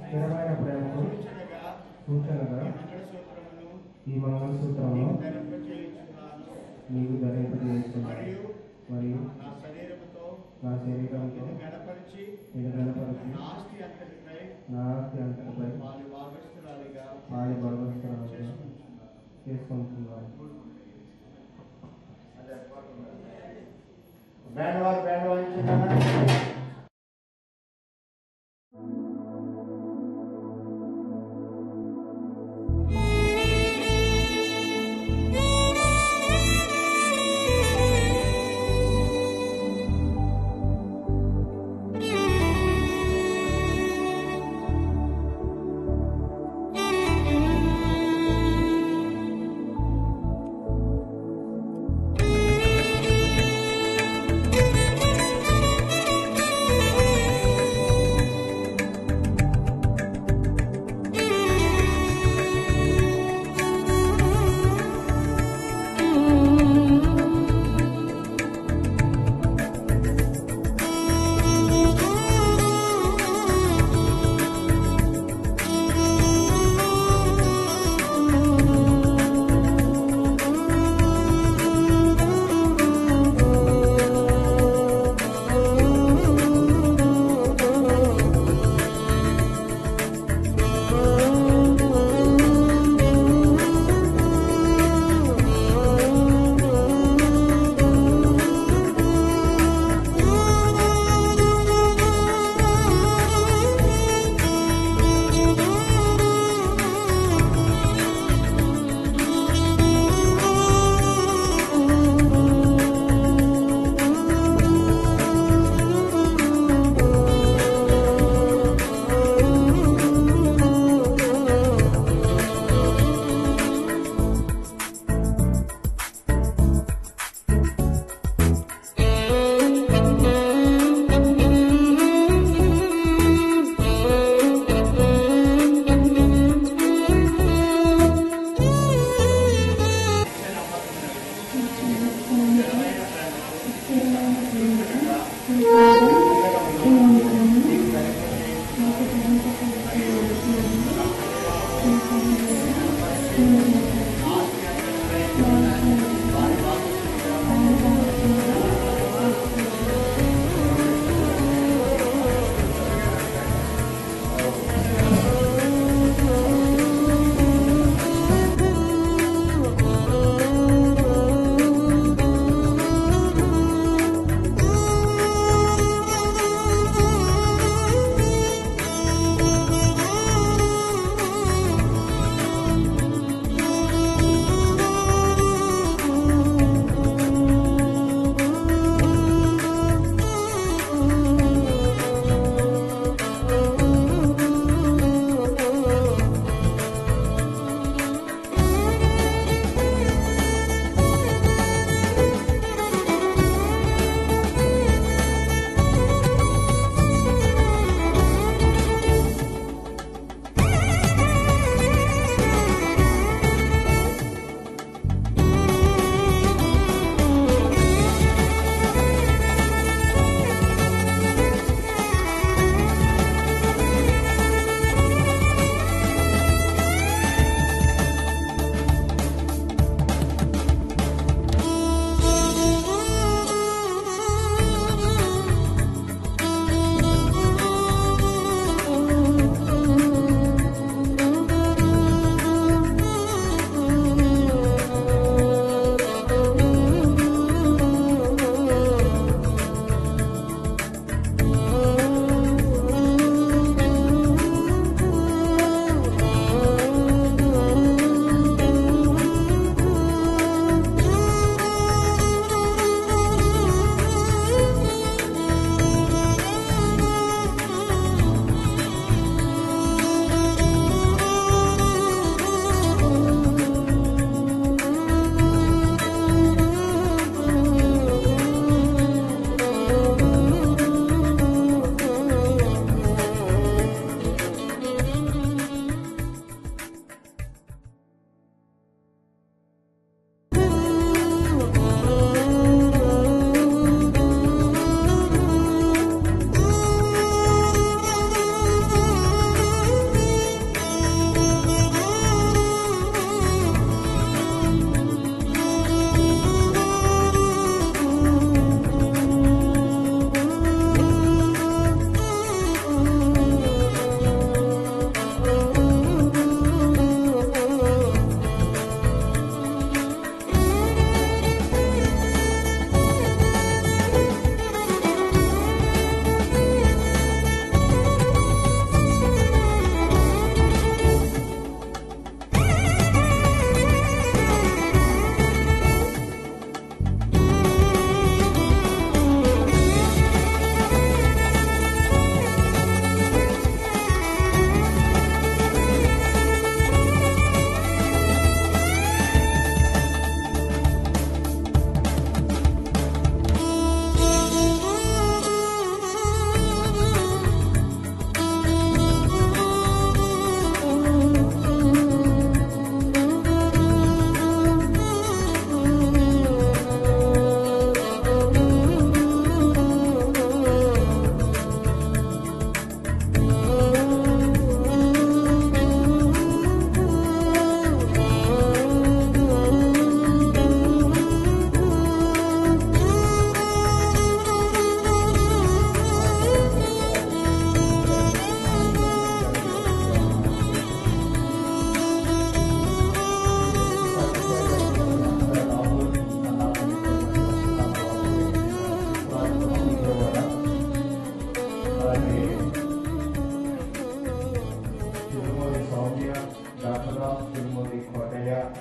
స్థిరమైన ప్రేమకు సూచనగా ఈ మంగళసూత్రమును నీకు ధరింపజేస్తున్నాను మరియు నా శరీరంతో ఇది గణపరిచి నా ఆస్తి అంతటిపై పాలి భాగస్థురాలుగా చేసుకుంటున్నాను.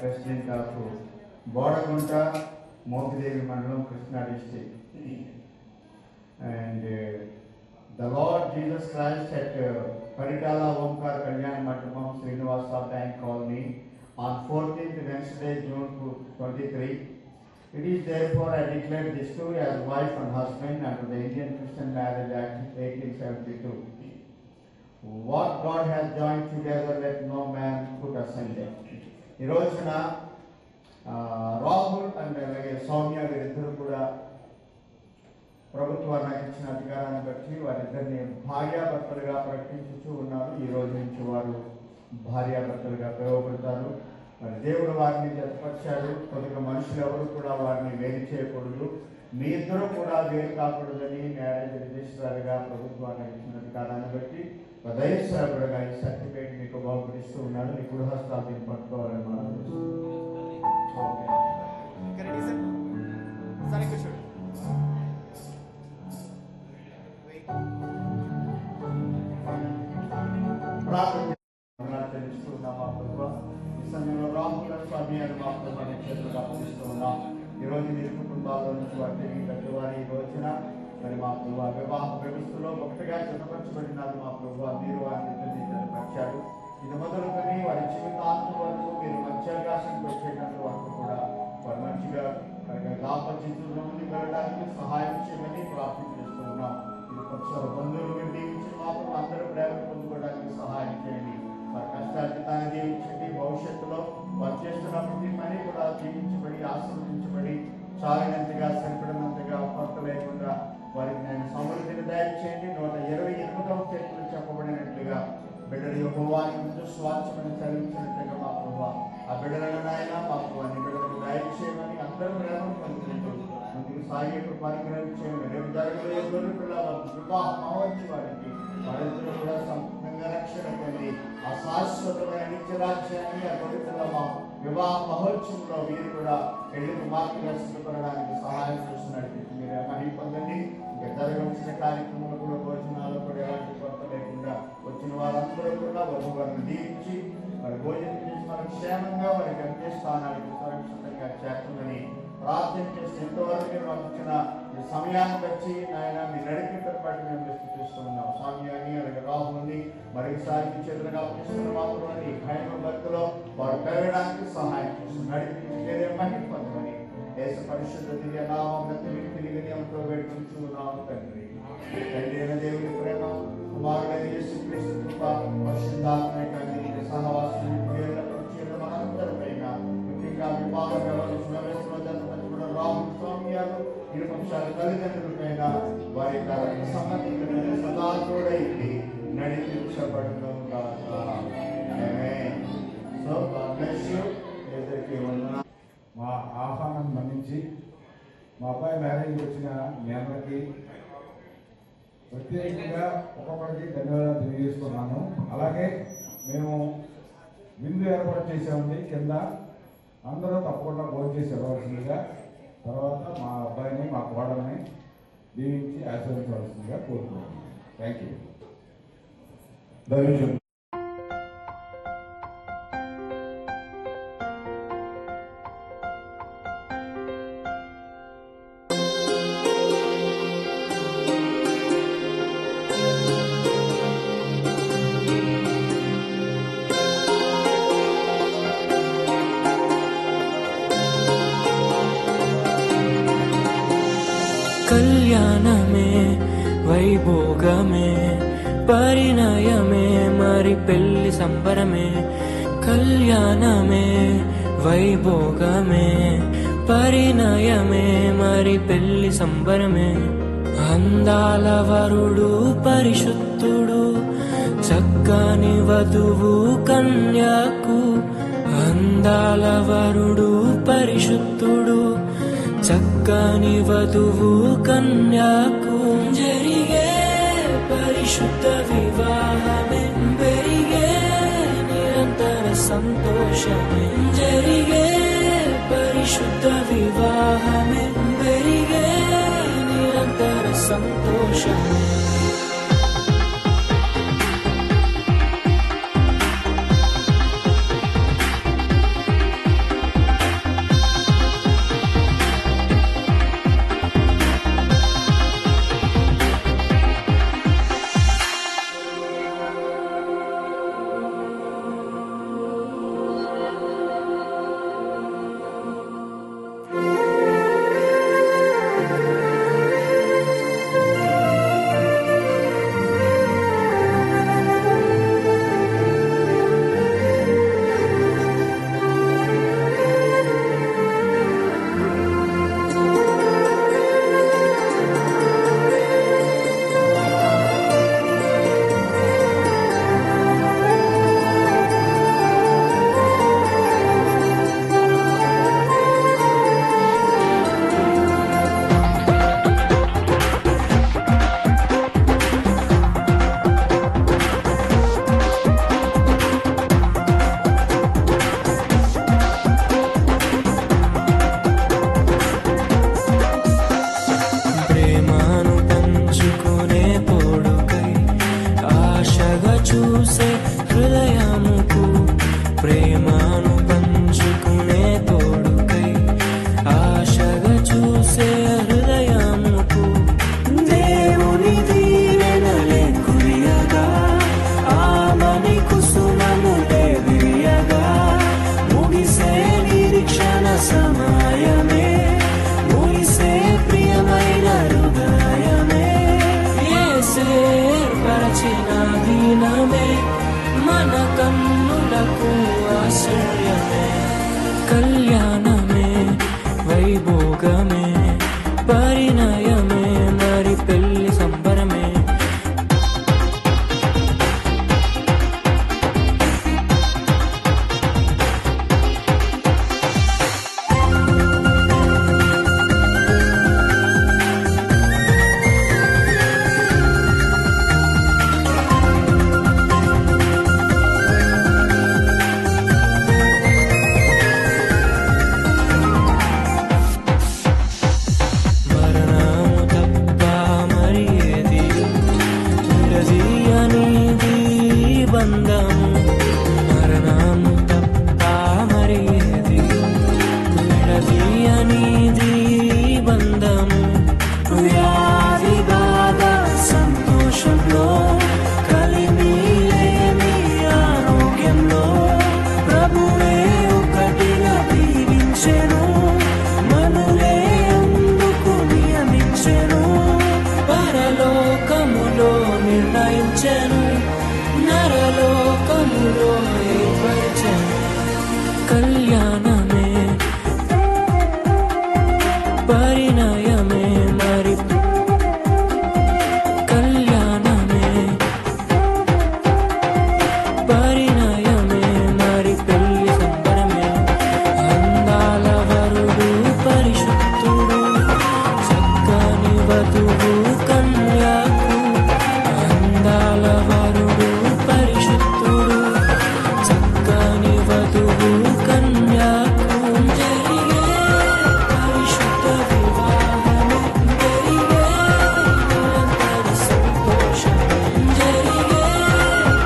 President of Bodagunta, Mokidevi Mandalam, Krishna district. And the Lord Jesus Christ at Paritala Omkar Kalyan Mandapam Srinivasa Bank Colony on 14th Wednesday, June 23. It is therefore I declare this two as wife and husband under the Indian Christian Marriage Act 1872. What God has joined together, let no man put asunder. ఈ రోజున Rahul and అలాగే సౌమ్య వీరిద్దరు కూడా ప్రభుత్వాన్ని నాకు ఇచ్చిన అధికారాన్ని బట్టి వారిద్దరిని భార్యాభర్తలుగా ప్రకటించుతూ ఉన్నారు. ఈ రోజు నుంచి వారు భార్యాభర్తలుగా పిలువబడతారు. మరి దేవుడు వారిని జతపరిచాడు. కొద్దిగా మనుషులు ఎవరు కూడా వారిని వేరు చేయకూడదు, మీ ఇద్దరు కూడా వేరు కాకూడదని మ్యారేజ్ రిజిస్ట్రార్గా ప్రభుత్వాన్ని ఇచ్చిన అధికారాన్ని బట్టి దయసేవకుడుగా ఈ సర్టిఫికేట్ మీకు బహుకరిస్తూ ఉన్నాడు. నీ కుడి హస్తాలు దీన్ని పట్టుకోవాలని మనం ఈరోజు మీ కుటుంబాల్లో నుంచి వాటి పెద్దవారి ఈ రోజున మరి మా ప్రభు వివాహ వ్యవస్థలో ఒకటిగా జతపరచబడినారు. మా ప్రభు మీరు వారిని జతపరిచారు. ఇది మొదలుకొని వారి జీవితాంతం వరకు మీరు మంచిగా సంతోషించినంత వరకు కూడా వారు మంచిగా దాపరిస్థితుల్లో నుండి వెళ్ళడానికి సహాయం చేయమని ప్రార్థన చేస్తూ ఉన్నాం. ఇది పక్షాల బంధువులు దీవించి మాత్రం అందరూ ప్రేమ పొందుకోవడానికి సహాయం చేయండి. వారి కష్టాన్ని దీవించండి. భవిష్యత్తులో వారు చేస్తున్న ప్రతి పని కూడా దీవించబడి ఆశీర్వదించబడి చాలినంతగా సరిపడినంతగా కొరత లేకుండా వారికి నేను సమృద్ధిని దయచేయండి. 128వ కీర్తనలో చెప్పబడినట్లుగా బిడ్డలు యెహోవాని ముందు స్వాస్థ్యమని చదివించినట్లుగా మా ప్రభు ఆ బిడ్డలను నాయన మా ప్రభు బిడ్డలను దయచేయమని అందరూ ప్రేమ పొందుకుంటూ ముందుకు సాగే పరిగ్రహం చేయండి. రేపు జరగబోయే వివాహ మహోత్సవానికి వారిద్దరూ కూడా సంపూర్ణంగా రక్షణ పొంది ఆ శాశ్వతమైన నిత్యరాజ్యాన్ని ఆ పవిత్ర వివాహ మహోత్సవంలో వీరు కూడా పెళ్లికి మార్పుగా సిద్ధపడడానికి సహాయం చేస్తున్నట్టు మీరు మహిళ పొందండి. ఇంకా జరగవలసిన కార్యక్రమాలు కూడా భోజనాలు కూడా ఎలాంటి కొరత లేకుండా వచ్చిన వారందరూ కూడా వారిని దీవించి వారి భోజనం చేసి వారి క్షేమంగా వారి గమ్య స్థానానికి సురక్షితంగా చేర్చమని ప్రార్థన చేసి ఎంతవరకు మీరు మాకు ఇచ్చిన ఈ సమయాన్ని బట్టి నాయన మీ నడిపింపుని బట్టి మేము స్థితిస్తున్నాం. స్వామ్యాన్ని అలాగే రాహుల్ని మరొకసారి మీ చేతులుగా తీసుకున్న మాత్రమని భయం భక్తిలో వారు పెరగడానికి సహాయం చేస్తుంది. నడిపించే మహిళ పొందమని దేశ పరిశుద్ధ దివ్య నామం తిరిగి నియమంతో వేడుకుంటున్నాము తండ్రి. తండ్రి అయిన దేవుని ప్రేమ, కుమారుడైన యేసుక్రీస్తు కృప, పరిశుద్ధాత్మ తండ్రి సహవాసం మనందరిపైన ముఖ్యంగా వివాహ వ్యవస్థలో జరుగుతున్న రాహుల్ స్వామ్యాలు ఇరు పక్షాల తల్లిదండ్రులపైన వారి సంబంధించిన సదా తోడైంది నడిపించబడును గాక. ఆమేన్. So God bless you. అందరికీ వందనాలు. మా ఆహ్వానం మన్నించి మా అబ్బాయి మ్యారేజ్కి వచ్చిన మీ అందరికీ ప్రత్యేకంగా ఒక్కొక్కరికి ధన్యవాదాలు తెలియజేస్తున్నాను. అలాగే మేము విందు ఏర్పాటు చేసామండి. కింద అందరూ తప్పకుండా భోజనం చేసి వెళ్ళవలసిందిగా, తర్వాత మా అబ్బాయిని మా కోడల్ని దీవించి ఆశీర్వదించవలసిందిగా కోరుతున్నాను. Thank you. దయచేసి కళ్యాణమే వైభోగమే పరిణయమే మరి పెళ్లి సంబరమే. కళ్యాణమే వైభోగమే పరిణయమే మరి పెళ్లి సంబరమే. అందాల వరుడు పరిశుద్ధుడు చక్కని వధువు కన్యాకు. అందాల వరుడు పరిశుద్ధుడు చక్కని వధువు కన్యాకు. జరిగే పరిశుద్ధ వివాహమే పెరిగే నిరంతర సంతోషమే. జరిగే పరిశుద్ధ వివాహమే పెరిగే నిరంతర సంతోషమే. చూసే హృదయముకు ప్రేమను పంచుకునే తోడుకై ఆశగా చూసే హృదయముకు దేవుని దీవెనలే కురియగా ఆమని కుసుమములే విరియగా ముగిసే నిరీక్షణ సమయమే ముగిసే ప్రియమైన హృదయమే యేసే పరచిన దీనమే మన కన్నులకు ఆశ్చర్యమే కళ్యాణమే వైభోగమే పరిణయమే మరి పెళ్లి సంబరమే మరణము తప్ప మరి ఏది విడదీయనిది బంధము మరణము తప్ప మరి ఏది విడదీయనిది బంధము వ్యాధి బాధ సంతోషంలో కలిమి లేని ఆరోగ్యంలో ప్రభువే ఒకటిగా దీవించెను మనులే అందుకు నియమించెను పరలోకములో నిర్ణయించెను నరలోకములో ఏర్పరిచెను కళ్యాణమే పరిణయమే మరి కళ్యాణమే పరిణయమే మరి పెళ్లి సంబరమే అందాల వరుడు పరిశుద్ధుడు చక్కని వధువు కన్యాకు అందాల వరుడు పరిశుద్ధుడు చక్కని వధువు కన్యాకు జరిగే పరిశుద్ధ వివాహము జరిగే నిరంతర సంతోషం జరిగే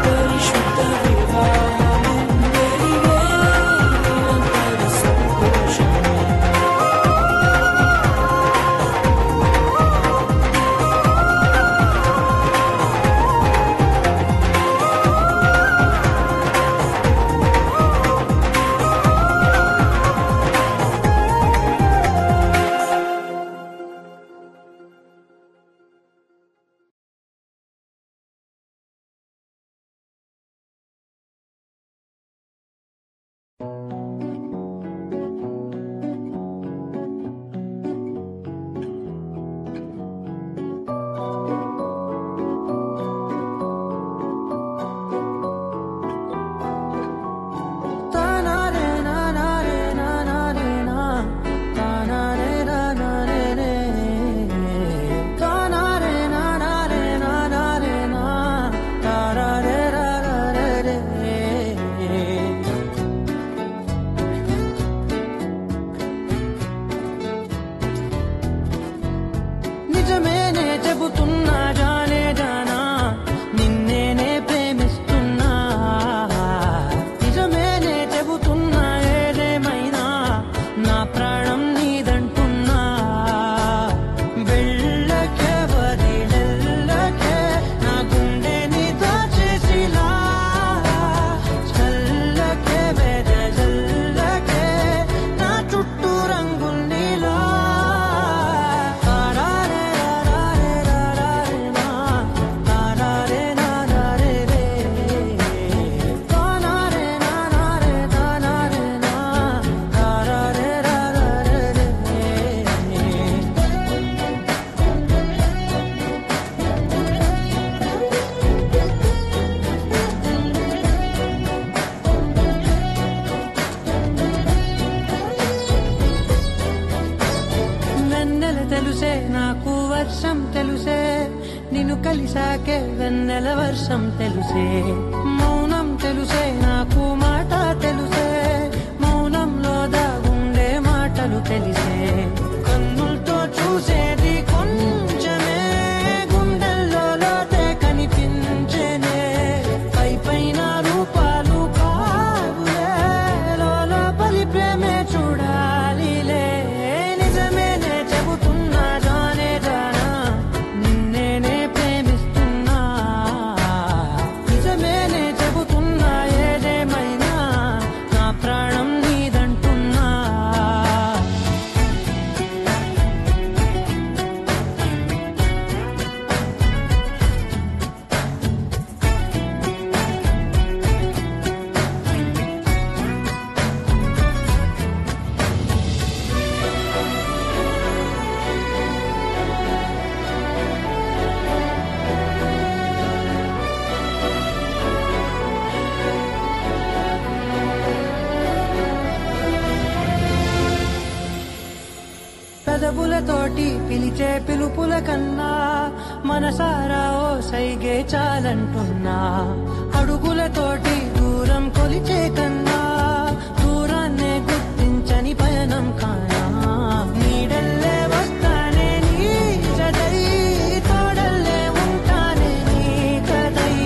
పరిశుద్ధ వివాహము జరిగే నిరంతర సంతోషం నిజమేనే చెబుతున్నా జానే జానా నిన్నేనే ప్రేమిస్తున్నా నిజమేనే చెబుతున్నా ఏదేమైనా నా ప్రాణం నీదంటున్నా వెళ్ళకే వదిలెళ్ళకే నా గుండెని దాచేసిలా చల్లకే వెదజల్లకే నా చుట్టూ రంగుల్నిలా వెన్నెల తెలుసే నాకు వర్షం తెలుసే నిన్ను కలిసాకే వెన్నెల వర్షం తెలుసే మౌనం తెలుసే నాకు మాట తెలుసే మౌనంలో దాగుండే మాటలు తెలిసే కన్నులతో చూసేది కొంచెమే గుండెల్లో లోతే కనిపించేనే పై పిలిచే పిలుపుల కన్నా మనసారా ఓ సైగే చాలంటున్నా అడుగులతోటి దూరం కొలిచే కన్నా దూరాన్నే గుర్తించని పయనం కానా నీడల్లే వస్తానే నీ జతై తోడల్లే ఉంటానే నీ కదై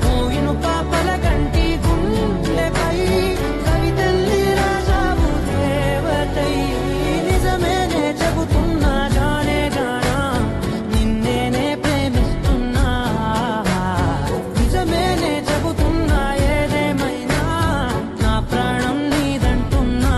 మోయిను పాపల కంటి గుండెపై కవితల్లి రాజావు దేవతై నిజమేనే చెబుతున్నా జానే జానా నిన్నేనే ప్రేమిస్తున్నా నిజమేనే చెబుతున్నా ఏదేమైనా నా ప్రాణం నీదంటున్నా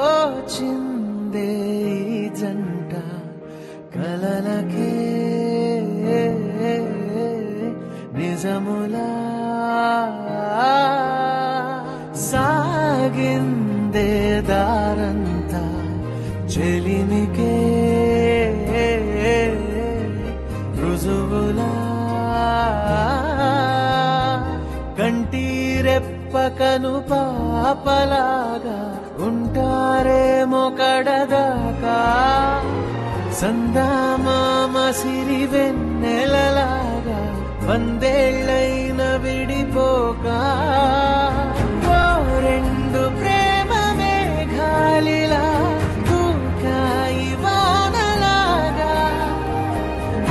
దోచిందే ఈ జంట కలలకే నిజములా సాగిందే దారంతా చెలిమికే రుజువులా కంటిరెప్పకను పాపలాగా ఉంటారేమో కడదాకా సందామామ సిరి వెన్నెలలాగా వందేళ్ళైన విడిపోక ఓ రెండు ప్రేమ మేఘాలిలా దూకాయి వానలాగా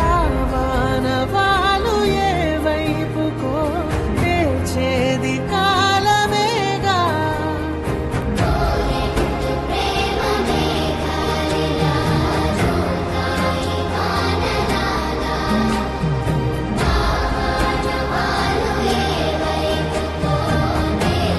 ఆ వానవాలు ఏ వైపుకో చేది కాలమేగా ఏ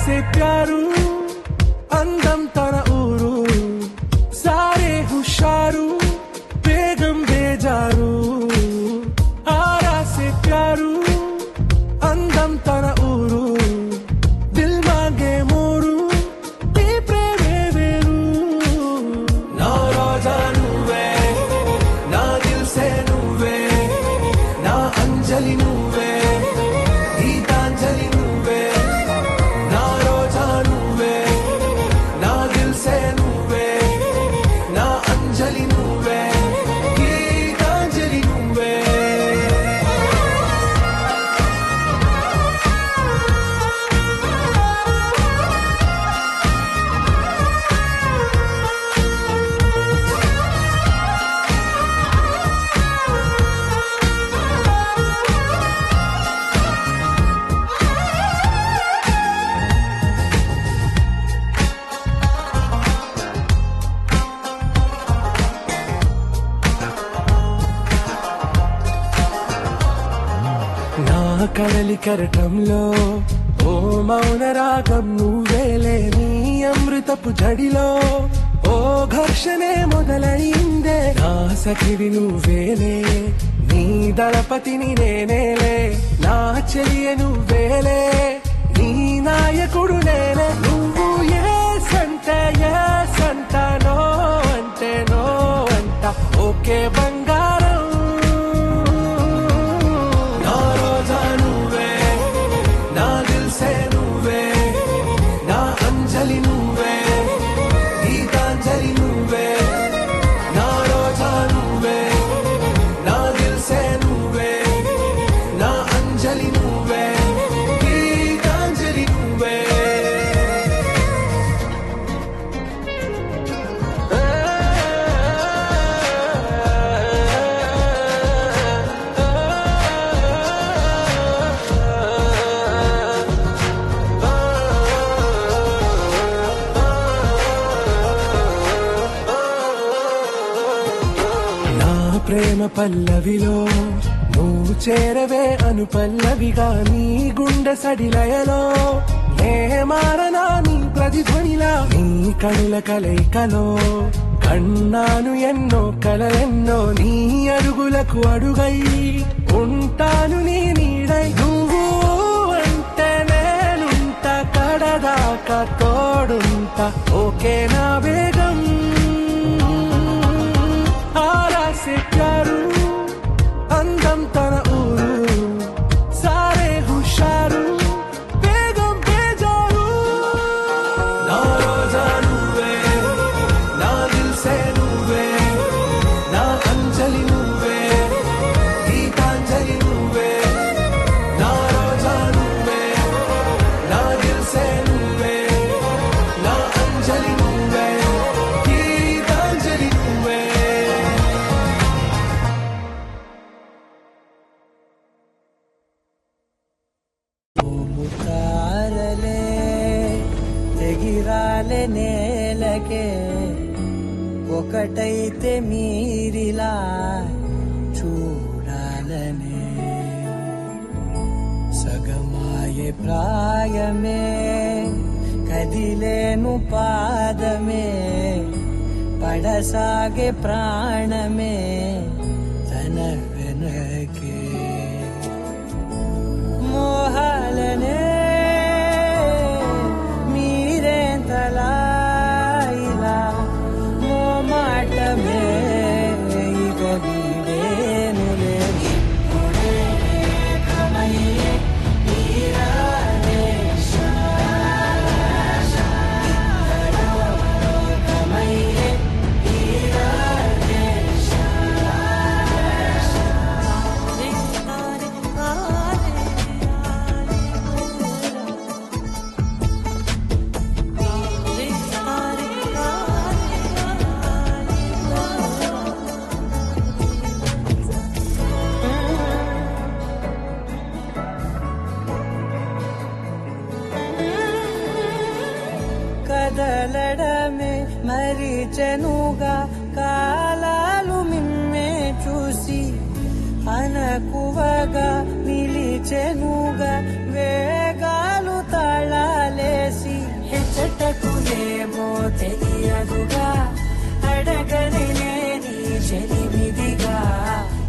से प्यारू అందం తన ఊరు సారే హుషారు బేగం బేజారు ఆరా సే ప్యారు అందం తన ఊరు దిల్ మాంగే మోరు ఈ ప్రేమే వేరు నా రోజా నువ్వే నా దిల్ సే నువ్వే నా అంజలి నువ్వే గీతాంజలి నువ్వే నా రోజా నువ్వే నా దిల్ సే నువ్వే నా అంజలి నువ్వే గీతాంజలి నువ్వే నా కడలి కరటంలో ఓ మౌన రాగం నువ్వేలే నీ అమృతపు జడిలో ఓ ఘర్షణే మొదలైందే నా సఖివి నువ్వేలే నీ దళపతిని నేనేలే నా చెలియ నువ్వేలే నీ నాయకుడు నేనే నువ్వు ఏ సంట నో అంటే నో అంట ఓకే బంగారం నా రోజా నువ్వే నా దిల్ సే నువ్వే నా అంజలి నువ్వే గీతాంజలి నువ్వే నా రోజా నువ్వే నా దిల్ సే నువ్వే నా అంజలి నువ్వే గీతాంజలి నువ్వే నా ప్రేమ పల్లవిలో నువ్వు చేరవే అను పల్లవిగా నీ గుండె సడిలయలో నే మారనా నీ ప్రతిధ్వనిలా నీ కనుల కలయికలో కన్నాను ఎన్నో కలలెన్నో నీ అడుగులకు అడుగై ఉంటాను నీ నీడై నువ్వు అంటే నేనుంట కడదాకా తోడుంట ఓకే నా బేగం ఆరా సే ప్యారు అందం తన ఊరు సారే హుషారు బేగం బేజారు నా రోజా నువ్వే నా దిల్ సే నువ్వే నా అంజలి నువ్వే గీతాంజలి నువ్వే నా రోజా నువ్వే నా దిల్ సే నువ్వే నా అంజలి నువ్వే గీతాంజలి నువ్వే ముతారలే ఎగిరాలే నేలకే ఒకటైతే మీరిలా చూడాలనే సగమాయే ప్రాయమే కదిలేను పాదమే పడసాగే ప్రాణమే తన వెనకే మోహాలనే మీరేంతలా ఇలా మో మాటమే ఇక వీడేనులే కదలడమే మరిచెనుగా కాలాలు మిమ్మే చూసి అనకువగా నిలిచెనుగా వేగాలు తాళాలేసి ఉందేమో తెలియదుగా అడగలేని చెలిమిదిగా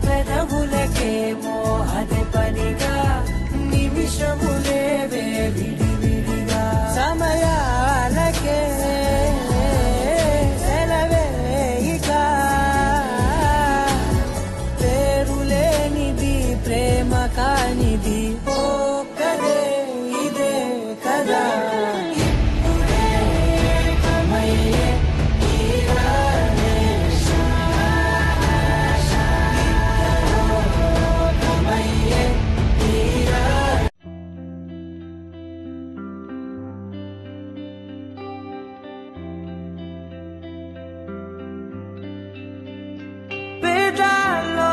పెదవులకేమో అదే పనిగా నిమిషములేవే విడివిడిగా సమయాలకే సెలవేయిగా పేరులేనిది ప్రేమ కానిది ఓ కదే ఇదే కదా ఇప్పుడే కమయ్యే పేదాల్లో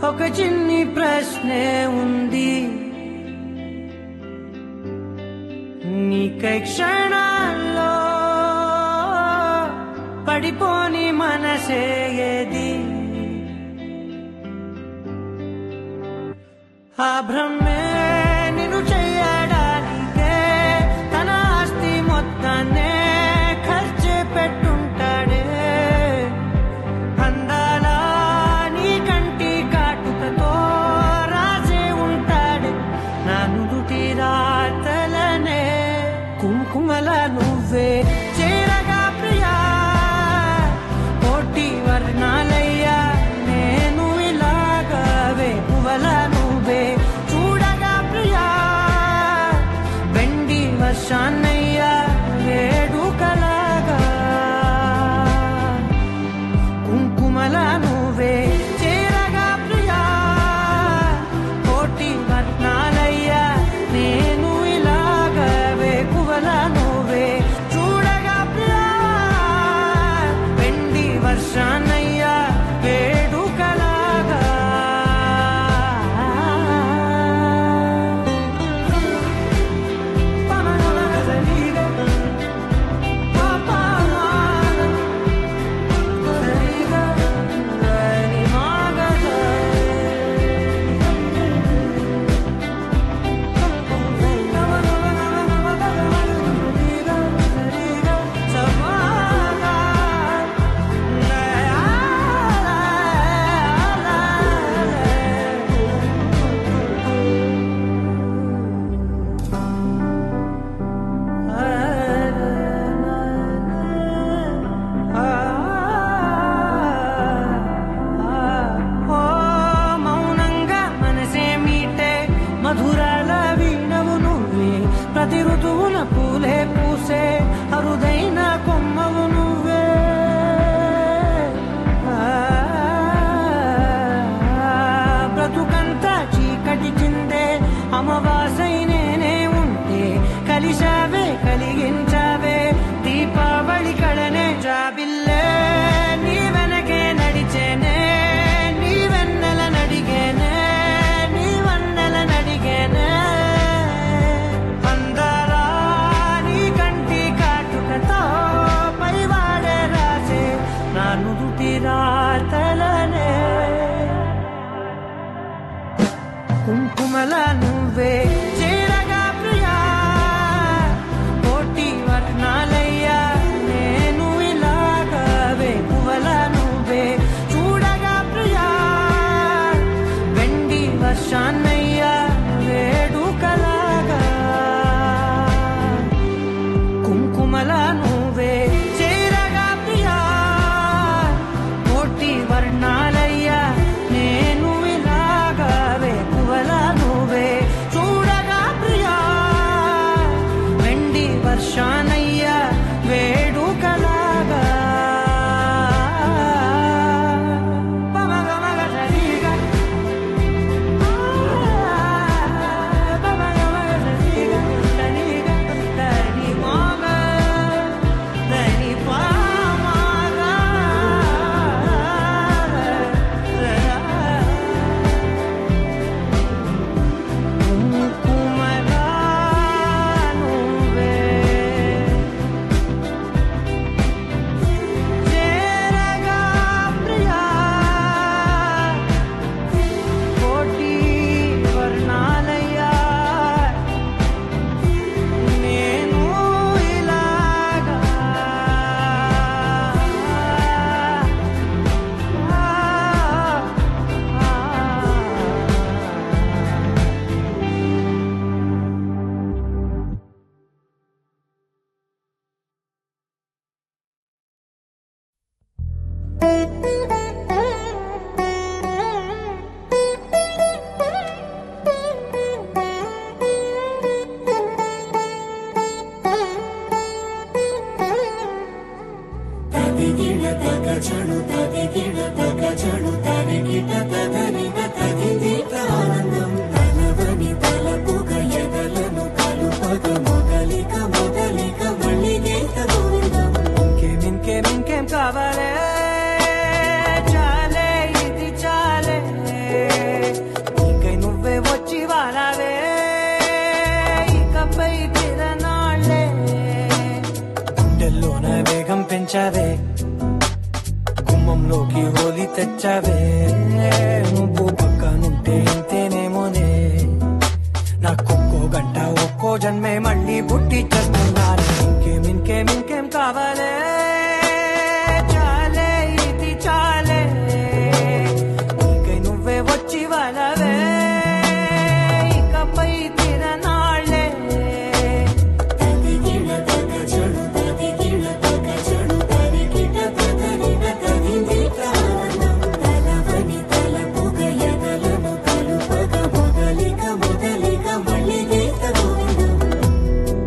ఒక చిన్ని ప్రశ్నే ఉంది నీకై క్షణాల్లో పడిపోని మనసే ఏది ఆ భ్రమే నిన్ను చెయ్యడానికే తన ఆస్తి మొత్తాన్నే ఖర్చు పెట్టుంటాడే అందాల నీ కంటి కాటుకతో రాజే ఉంటాడే నా నుదుటి రాతలనే కుంకుమల నువ్వే చేరగా ప్రియా కోటి వర్ణాలయ్యా నేను ఇలాగవే పువ్వల నువ్వే చూడగా ప్రియా వెండి వర్షాన్నయ్యా వేడుకలాగా కుంకుమల నువ్వే చేరగా ప్రియా కోటి వర్ణాలయ్యా నేను ఇలాగవే పువ్వల నువ్వే చూడగా ప్రియా వెండి వర్షాన్నయ్యా వేడుకలాగా మౌనంగా మనసే మీటే మధురాల వీణవు నువ్వే ప్రతి ఋతువున పూలే పూసే అరుదైన కొమ్మవు నువ్వే బ్రతుకంతా చీకటి చిందే అమవాసై నేనే ఉంటే కలిశావే కలిగించావే దీపావళి కళనే జాబిల్లే నీ వెనకే నడిచేనే నీ వెన్నెల నడిగేనే నీ వన్నెల నడిగేనే అందరా నీ కంటి కాటుకతో పైవాడే రాసే నా నుదుటి రాతలనే కుంకుమల నువ్వే చేరగా ప్రియా కోటి వర్ణాలయ్యా నేను ఇలాగవే పువ్వల నువ్వే చూడగా ప్రియా వెండి వర్షాన్నయ్యా వేడుకలాగా కుంకుమల నువ్వే చేరగా ప్రియా కోటి వర్ణాలయ్యా నేను ఇలాగవే పువ్వల నువ్వే చూడ పెంచావే, గుమ్మంలోకి హోలీ తెచ్చావే. నువ్వు పక్కనుంటే ఇంతేనేమోనే, నాకొక్కో గంట ఒక్కో జన్మే మళ్ళీ పుట్టి చేస్తున్నాను. ఇంకేం కావాలే, చాలే ఇది చాలే, నీకై నువ్వే వచ్చి వాళ్ళవే, ఇకపై తిరనాళ్ళే.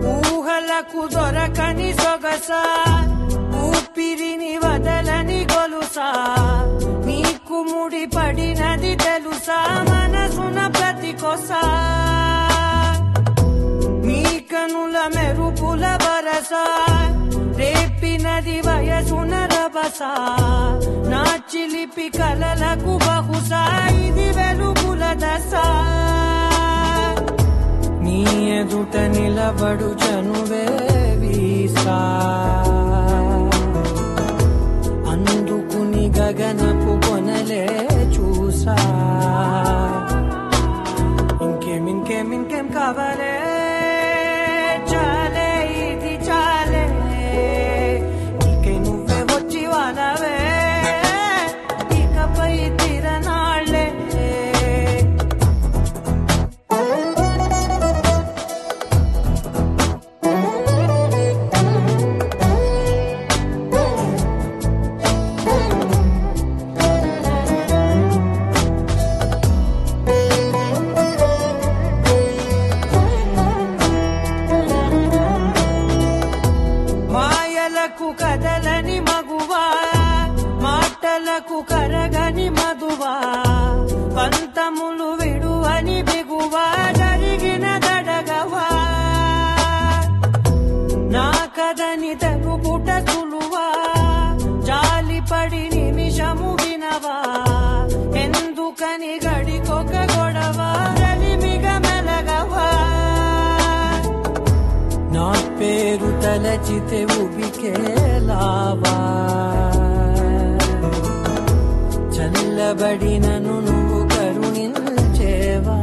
ఊహలకు దొరకని సొగసా, ఊపిరిని వదలని గొలుసా, నీకు ముడి పడినది తెలుసా, మనసున ప్రతి కొసా, నీ కనుల మెరుపుల వరసా, రేపినది వయసున రభసా, నా చిలిపి కలలకు బహుశా ఇది వెలుగుల దశ. నీ ఎదుట నిలబడు చనువే వీసా, అందుకుని గగనపు కొనలే చూసా. ఇంకేం కావాలే, చాలే ఇది చాలే, నీకై నువ్వే వచ్చి వాళ్ళవే, ఇకపై తిరనాళ్ళే. మాయలకు కదలని మగువా, మాటలకు కరగని మధువా, పంతములు విడువని బిగువా, జరిగిన దడగవా, నా కదని తెలుపుట సులువా, జాలిపడి నిమిషము వినవా, ఎందుకని గడికొక గొడవ, రలిమిగ మెలగవా, నా పేరు తలచితే ఉబికేలావా, చల్లబడినను నువ్వు కరుణించేవా.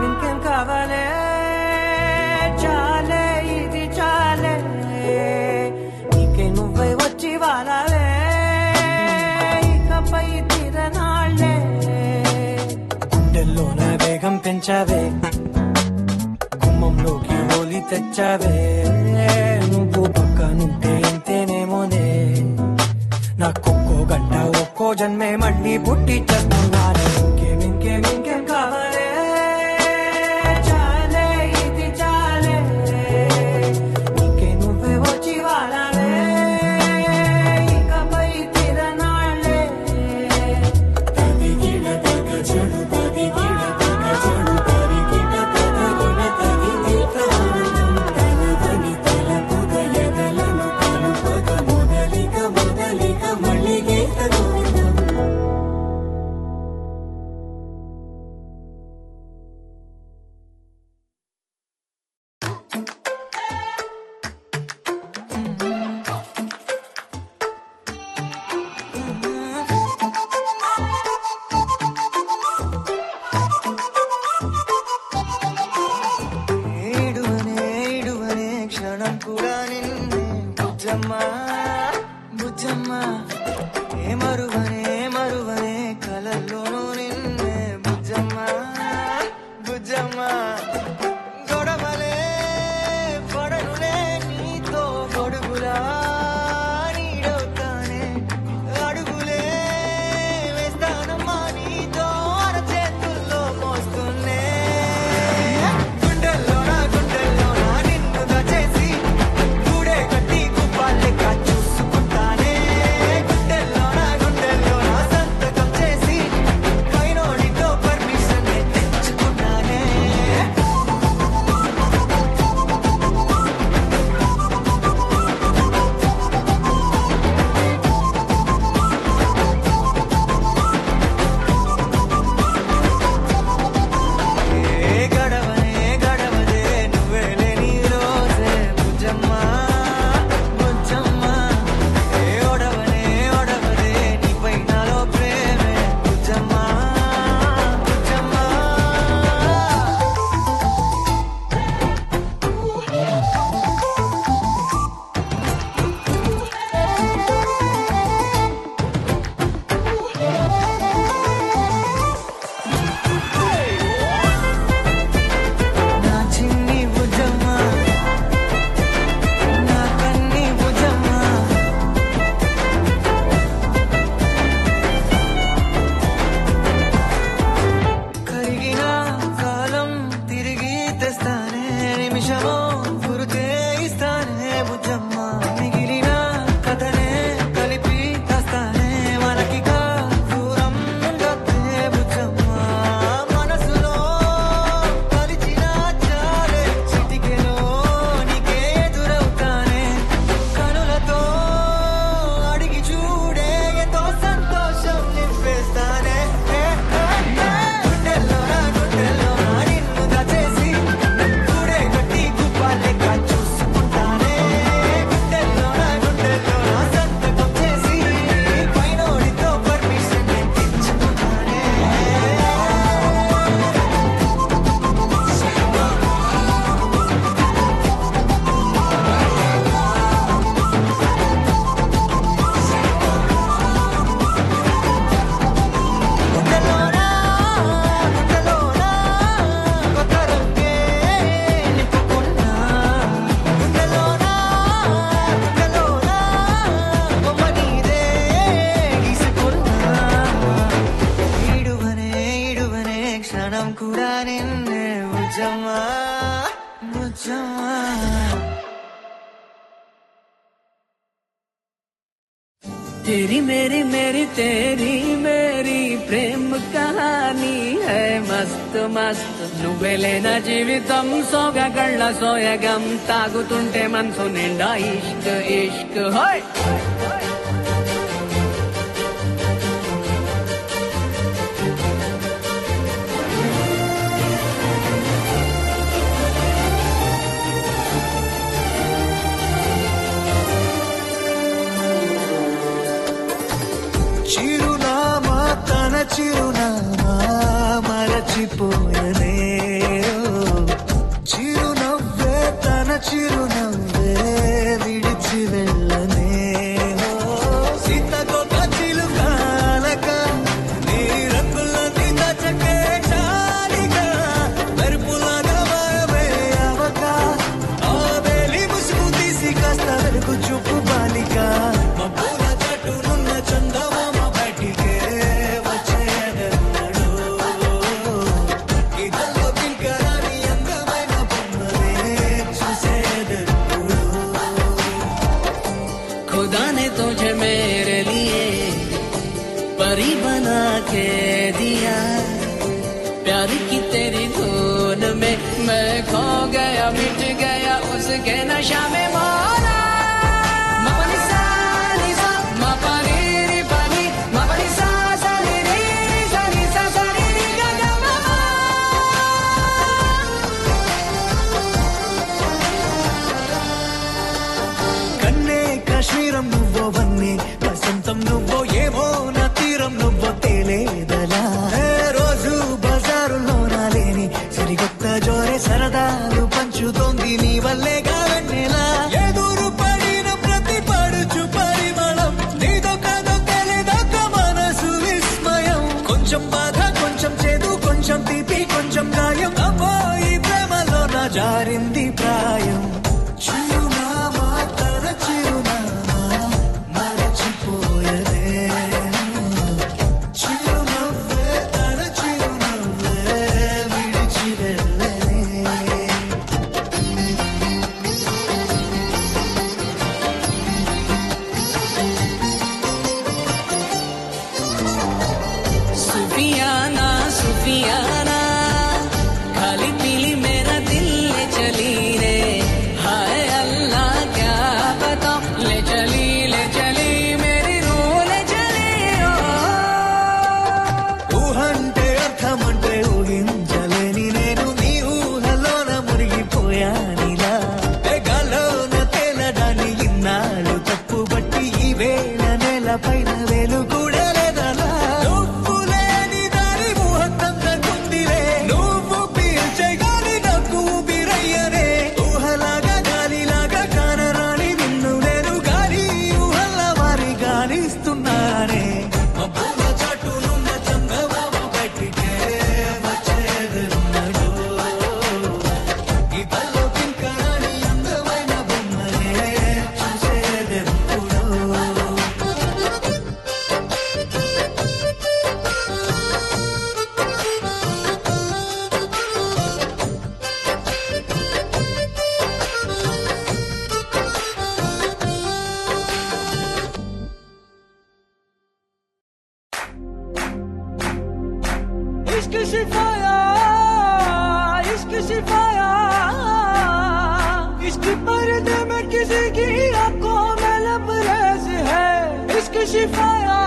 ఇంకేం కావాలే, చాలే ఇది చాలే, నీకై నువ్వే వచ్చి వాళ్ళవే, ఇకపై తిరనాళ్ళే. గుండెల్లో నా వేగం పెంచావే, గుమ్మంలోకి హోలీ తెచ్చావే, నువ్వు పక్కనుంటే ఇంతేనేమోనే, నాకొక్కో గంట ఒక్కో జన్మే మళ్ళీ పుట్టి చేస్తున్నాను. ఇంకేం కావాలే, చాలే ఇది చాలే, నీకై నువ్వే వచ్చి వాళ్ళవే, ఇకపై తిరనాళ్ళే. చూసుకుంటానే గుండెల్లో నా సంతకం చేసి तेरी मेरी मेरी तेरी मेरी प्रेम कहानी है मस्त मस्त నువ్వెలేనా జీవితం సోగగళ్ళ సోయగం తాగుతుంటే మనసు నిండా ఇష్క్ ఇష్క్ హోయ్ చిరునామా తన చిరునామా మరచిపోయనే చిరునవ్వే తన చిరునవ్వే విడిచి వెళ్ళనే సీతకొక చిలుకాలక నీ రంగులన్నీ దచకే చాలిగా మెరుపులాగా మారవే అవక ఆ వేలి ముసుగు తీసి కాస్త వెలుగు చూపు బాలిక మబ్బుల చట్టునున్న చందమామ బయటికే వచ్చేదన్నాడు ఇదల్లో పింకరాని అందమైన బొమ్మలే చూసేదప్పుడు खुदा ने तुझे मेरे लिए परी बना के दिया प्यार की तेरी धुन में मैं खो गया मिट गया उसके नशा में मौला मपनी सा नी सा मपनी री पनी मपनी सा सा नी री सा नी सा सा नी री गा गा मा కన్నే కాశ్మీరం నువ్వో వన్నే వసంతం నువ్వో ఏమో నా తీరం నువ్వో తేలేదలా రోజు బజారులో నా లేని సరికొత్త జోరే సరదాలు పంచుతోంది నీ వల్లేగా వెన్నెలా ఎదురు పడిన ప్రతి పడుచు పరిమళం నీదో కాదో తెలియదాక మనసు విస్మయం కొంచెం బాధ కొంచెం చేదు కొంచెం తీపి కొంచెం గాయం అమ్మో ఈ ప్రేమలో నా జారింది ప్రాయం చిరునామా తన చిరునామా మరచిపోయనే చిరునవ్వే తన చిరునవ్వే విడిచి వెళ్ళనే सुफियाना सुफियाना खाली पीली मेरा दिल ले चली रे हाय अल्लाह क्या बताऊं ले चली मेरी रूह ले चली ओ ఊహంటే అర్థమంటే ఊహించలేని నేను నీ ఊహలోన మునిగిపోయానిలా గాల్లోన తేలడాన్ని ఇన్నాళ్ళు తప్పుబట్టి ఈ వేళ నేల పైన వేలు కూడా లేదలా నువ్వు లేని దారి ముహూర్తంగా కుందిలే నువ్వు పీల్చే గాలి నాకు ఊపిరయ్యనే ఊహలాగా గాలిలాగా కానరాని నిన్ను నేను గాలి ఊహల్లా మారి గాలిస్తున్నానే మబ్బుల చాటునున్న చందమామ బయటికే వచ్చేదన్నాడు ఇదల్లో పింకరాని అందమైన బొమ్మలే చూసేదెప్పుడు इश्क सिफाया इश्क सिफाया इश्क पर्दे में किसी की आंखों में लबरेज है इश्क सिफाया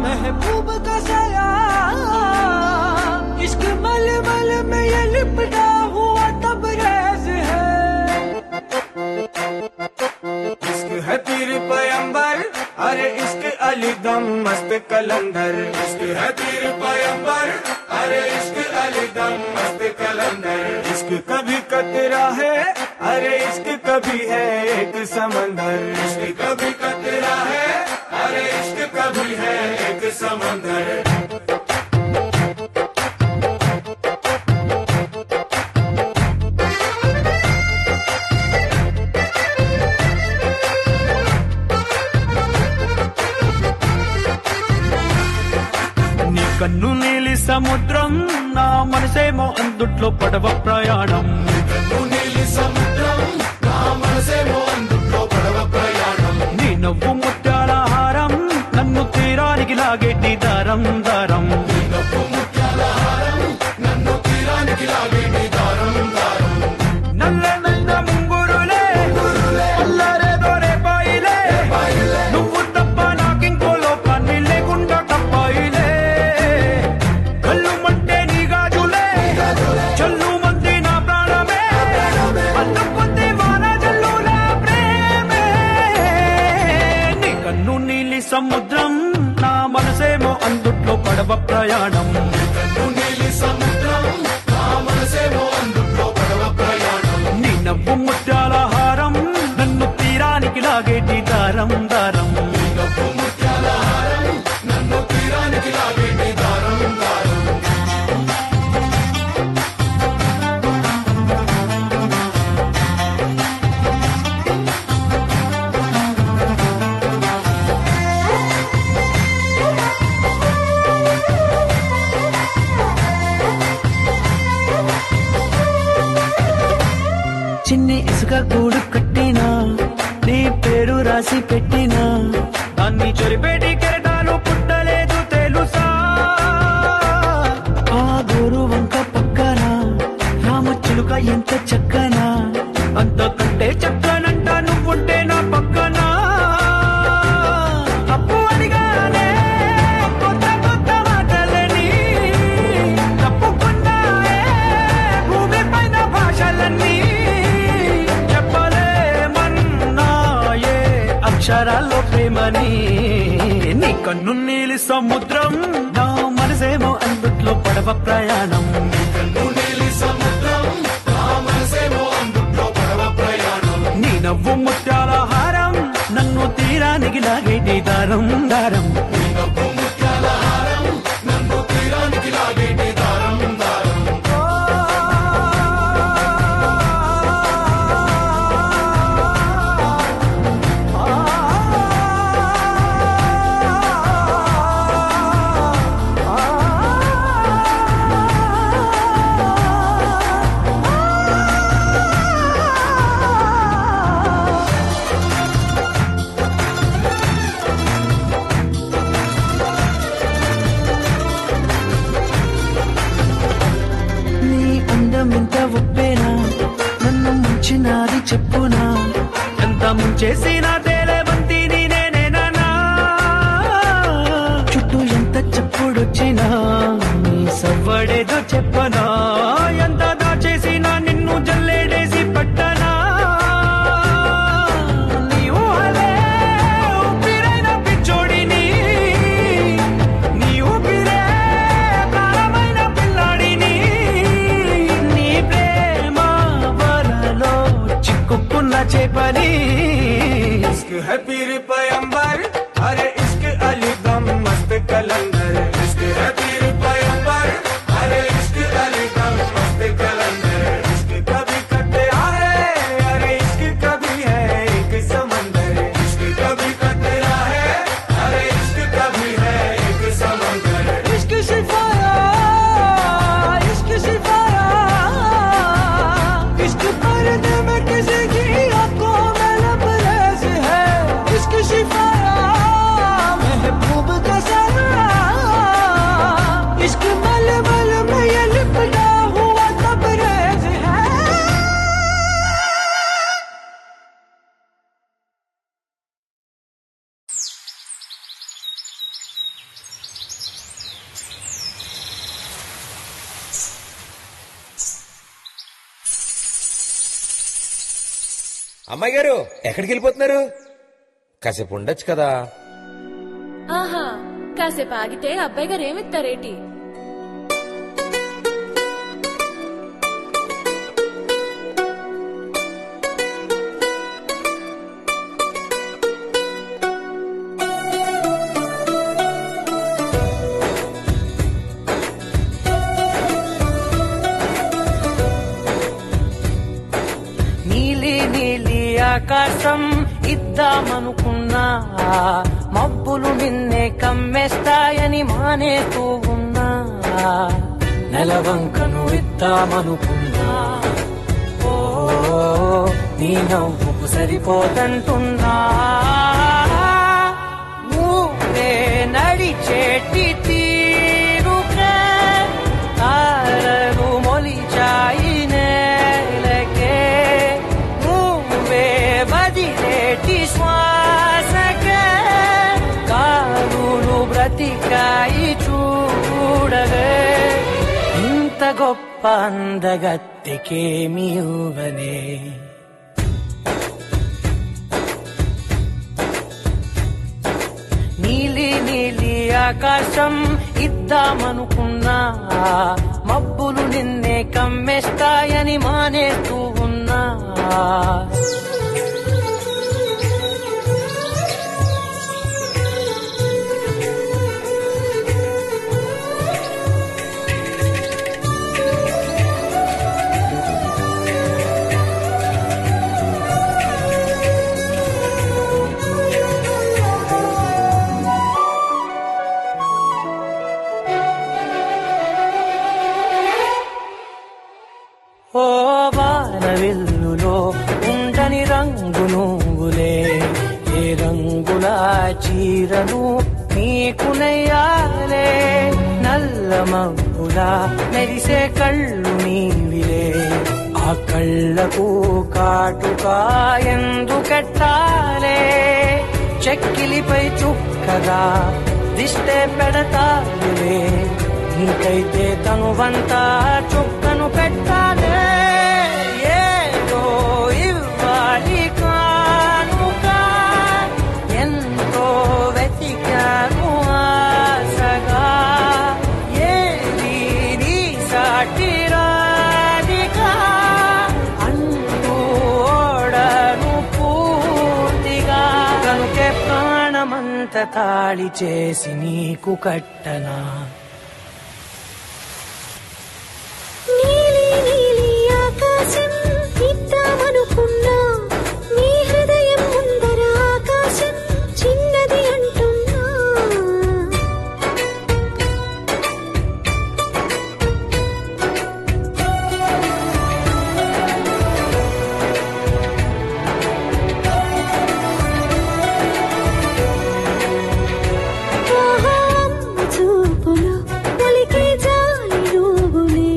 महबूब का साया इश्क मलमल में ये लिपटा हुआ तबरेज है इश्क है पीर पैगंबर अरे इश्क अली दम मस्त कलंदर इश्क है पीर पैगंबर अरे इश्क अली दम मस्त कलंदर इश्क कभी कतरा है अरे इश्क कभी है एक समंदर इश्क कभी कतरा है अरे इश्क कभी है एक समंदर నీ కన్ను నీలి సముద్రం నా మనసేమో అందుట్లో పడవ ప్రయాణం నీలి సముద్రం నా మనసేమో అందుట్లో పడవ ప్రయాణం నీ నవ్వు ముత్యాల హారం దారం దారం నల్లనైన ముంగురులే అల్లరేదో రేపాయిలే నువ్వు తప్ప నాకింకో లోకాన్ని లేకుండా తప్పాయిలే కళ్ళు మంటే నీ గాజులే చల్లు మంది నా ప్రాణమే అల్లుకుంది వాన జల్లుల ప్రేమే నీ కన్ను నీలి సముద్రం నా మనసేమో అందుట్లో పడవ ప్రయాణం నీ నవ్వు ముత్యాల హారం నన్ను తీరానికి లాగేటి దారం దారం చిన్ని ఇసుక గూడు కట్టినా నీ పేరు రాసి పెట్టినా దాన్ని చొరిపేటి కెరటాలు పుట్టలేదు తెలుసా ఆ గోరు వంక పక్కన రామచిలుక ఎంత చక్కనా అంతకంటే చక్కనంట నువ్వుంటే నా పక్కన అప్పు అడిగానే కొత్త కొత్త మాటలని తప్పుకున్నాయే భూమి పైన భాషలన్నీ అక్షరాల్లో ప్రేమని నీ కన్ను నీలి సముద్రం నా మనసేమో అందుట్లో పడవ ప్రయాణం నీ నవ్వు ముత్యాల హారం నన్ను తీరానికి లాగేటి దారం దారం చెప్పునా ఎంత ముంచేసినా తేలేవంతి నేనేనా చుట్టూ ఎంత చెప్పుడొచ్చినా నీ సవ్వడేదో చెప్పనా ఎంత దాచేసినా నిన్ను జల్లేడేసి పట్టనా నీ ఊహలే ఊపిరైన పిచ్చోడిని నీ ఊపిరే ప్రాణమైన పిల్లాడిని నీ ప్రేమ వలలో చిక్కుకున్న చేపని ఇష్క్ హై పీర్ పయంబర్ అరే ఇష్క్ అలీ దమ్ మస్త్ కలందర్ ఇష్క్ హై పీర్ పయంబర్ అరే ఇష్క్ అలీ దమ్ మస్త్ కలందర్ ఇష్క్ కभी कटे आए अरे इश्क कभी है एक समंदर इश्क कभी कटरा है अरे इश्क कभी है एक समंदर इश्क शिफाया इश्क शिफाया इश्क पर्दे में किसी की आंखों में लबरेज है इश्क शिफाया महबूब का सरा इश्क मलमल में ये लिपटा हुआ तबरेज है అమ్మాయి గారు ఎక్కడికి వెళ్ళిపోతున్నారు? కాసేపు ఉండొచ్చు కదా. ఆహా, కాసేపు ఆగితే అబ్బాయి గారు ఏమిస్తారేటి? నీలి నీలి ఆకాశం ఇద్దామనుకున్నా మబ్బులు నిన్నే కమ్మేస్తాయని మానేస్తూ ఉన్నా నెలవంకను ఇద్దామనుకున్నా ఓ నీ నవ్వుకు సరిపోతంటున్నా ఊరే నడిచేటి బతికాయి చూడవే ఇంత గొప్ప అందగత్తెకేమి ఇవ్వనే నీలి నీలి ఆకాశం ఇద్దామనుకున్నా మబ్బులు నిన్నే కమ్మేస్తాయని మానేస్తూ ఉన్నా ఓ వానవిల్లులో ఉండని రంగు నువ్వులే ఏ రంగుల చీరను నీకు నెయ్యాలే నల్ల మబ్బులా మెరిసే కళ్ళు నీవిలే ఆ కళ్ళకు కాటుకా ఎందుకెట్టాలే చెక్కిలిపై చుక్కగా దిష్టే పెడతానులే నీకైతే తనువంతా చుక్కను పెట్టాలే ఏదో ఇవ్వాలి కానుక ఎంతో వెతికాను ఆశగా ఏది నీ సాటి రాధిక అంటూ ఓడను పూర్తిగా కనుకే ప్రాణమంత తాళి చేసి నీకు కట్టనా ఇద్దామనుకున్నా నీ హృదయం ముందర ఆకాశం చిన్నది అంటున్నా చూపులో పలికే జాలి నువ్వులే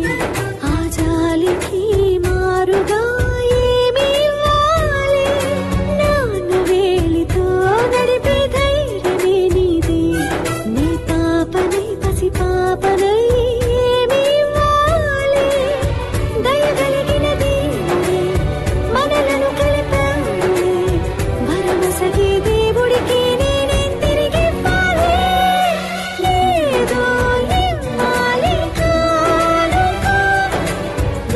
ఆ జాలికి మారుగా ఏమి ఇవ్వాలి నాన్న వేలితో నడిపే ధైర్యమే నీదే నీ పాపనై పసి పాపనై ఏమి ఇవ్వాలి దయగలిగిన దేవుడే మనలను కలిపాడులే భరమసగే దేవుడికి నేనే తిరిగివ్వాలి ఏదో ఇవ్వాలి కానుక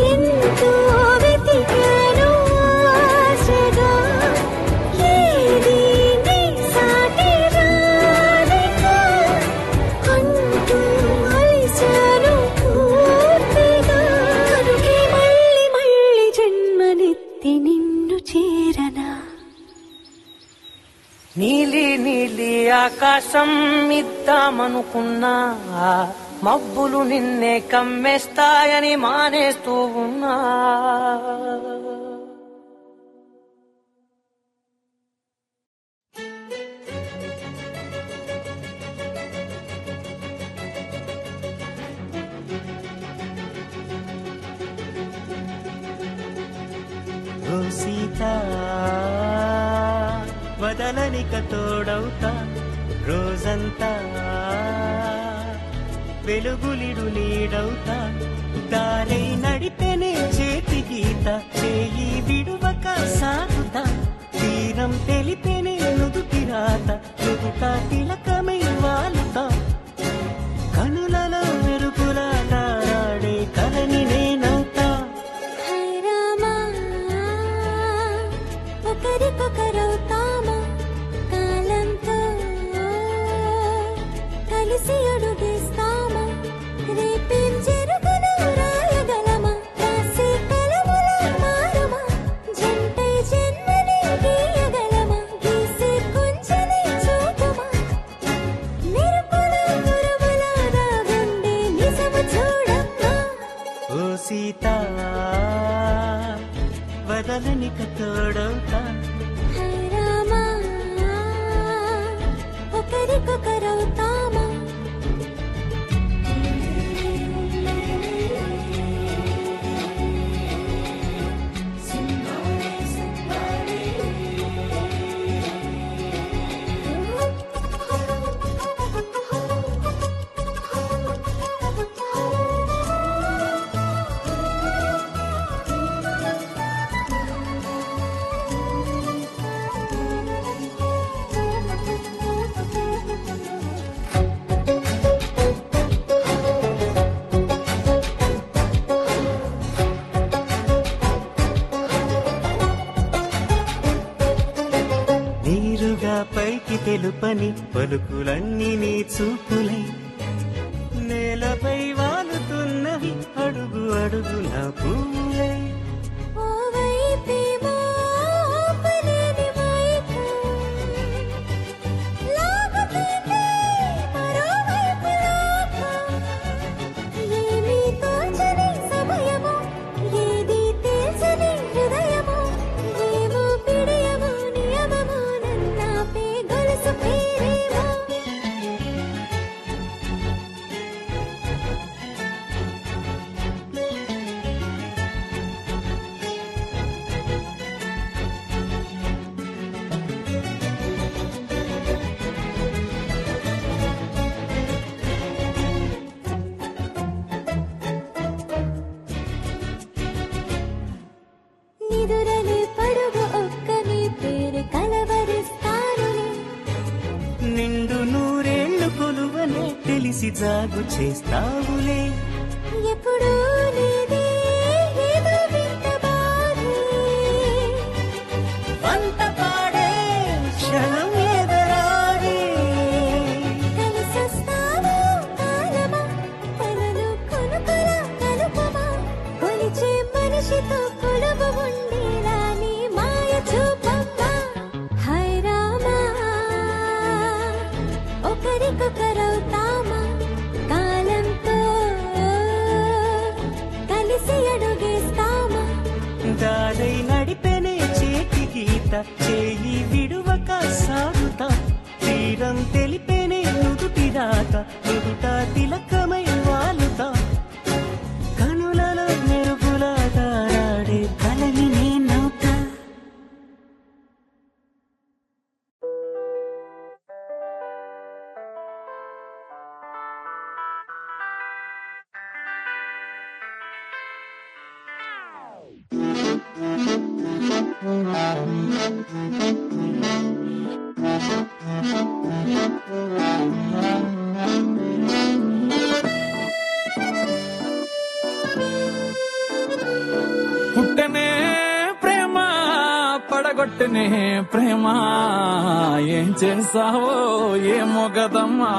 ఎంతో వెతికాను ఆశగా ఏది నీ సాటి రాధిక అంటూ అలిశాను పూర్తిగా కనుకే మళ్ళీ మళ్ళీ జన్మనెత్తి నిన్ను చేరనా నీలి నీలి ఆకాశం ఇద్దామనుకున్నా మబ్బులు నిన్నే కమ్మేస్తాయని మానేస్తూ ఉన్నా ఓ సీత వదలనిక తోడవుతా రోజంతా వెలుగులిడు నీడవుతా దారై నడిపెనే చేతి గీత చేయి విడువక సాగుతా తీరం తెలిపెనే నుదుటి రాత నుదుట తిలకమై వాలుతా కనులలో మెరుపులా తారాడే కలని నేనవుతా హైరామా ఒకరికొకరవుతామా కాలంతో కలిసి అడుగేస్తామా రేపేం జరుగునో రాయగలమా కాసే కలములా మారమా జంటై జన్మని గీయగలమా గీసే కొంచెమే చూపమా మెరుపుల ఉరుములా దాగుండే నిజము చూడమ్మా ఓ సీత వదలనిక తోడవుతా హైరామా ఒకరికొకరవుతామా చెప్పని పలుకులన్నీ నీ చూపులై నేలపై వాలుతున్నవి అడుగు అడుగు నా పూలై ఓవైపేమో ఆపలేని మైకం లాగుతుంది మరోవైపు లోకం ఏమీ తోచని సమయమో ఏది తేల్చని హృదయమో ఏమో పిడియమో నియమమో నన్నాపే గొలుసు పేరేమో నిదురలే పడుగు ఒక్క నీ పేరు కలవరిస్తానులే నిండు నూరేళ్లు కొలువనే తెలిసి జాగు చేస్తావులే ఎప్పుడూ నీదే ఏదో వింత బాధే వంత పాడే క్షణం ఎదరాడే కలిసొస్తావో కాలమా కలలు కొనుకలా కలుపమా కొలిచే మనిషితో కొలువు ఉండేలా నీ మాయ చూపమ్మా హై రామా ఒకరికొకరవుతామా కాలంతో కలిసి అడుగేస్తామా దారై నడిపెనే చేతి గీత చేయి విడువక సాగుతా తీరం తెలిపెనే నుదుటి రాత నుదుట తిలకమై వాలుతా కనులలో మెరుగుల దారాడే కలని నేనవుతా పుట్టనే ప్రేమ పడగొట్టనే ప్రేమ ఏం చేసావో ఏమో గదమ్మా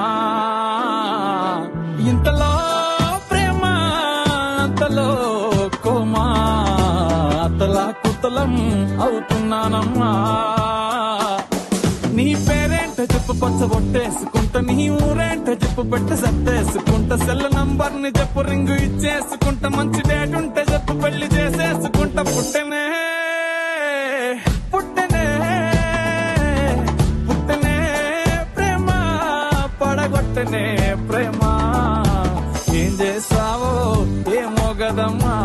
ఇంతలో ప్రేమ అంతలో కోమా అతలా కుతలం అవుతున్నానమ్మా నీ పేరేంట చెప్పు పచ్చ బొట్టేసుకుంటా నీ ఊరేంట చెప్పు పెట్టి సత్తేసుకుంటా సెల్ నంబర్ ని చెప్పు రింగు ఇచ్చేసుకుంటా మంచి డేట్ ఉంటే చెప్పు పెళ్లి చేసేసుకుంటా పుట్టనే పుట్టనే పుట్టనే ప్రేమ పడగొట్టనే ప్రేమ ఏం చేసావో ఏమో గదమ్మా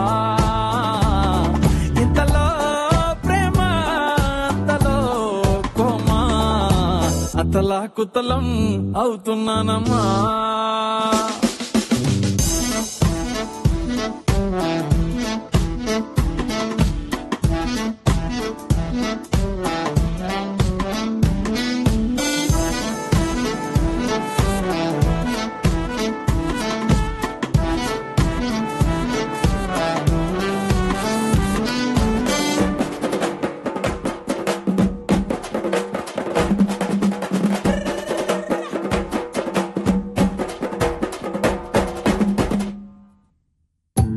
ఇంతలో ప్రేమ అంతలో కోమా అతలా కుతలం అవుతున్నానమ్మా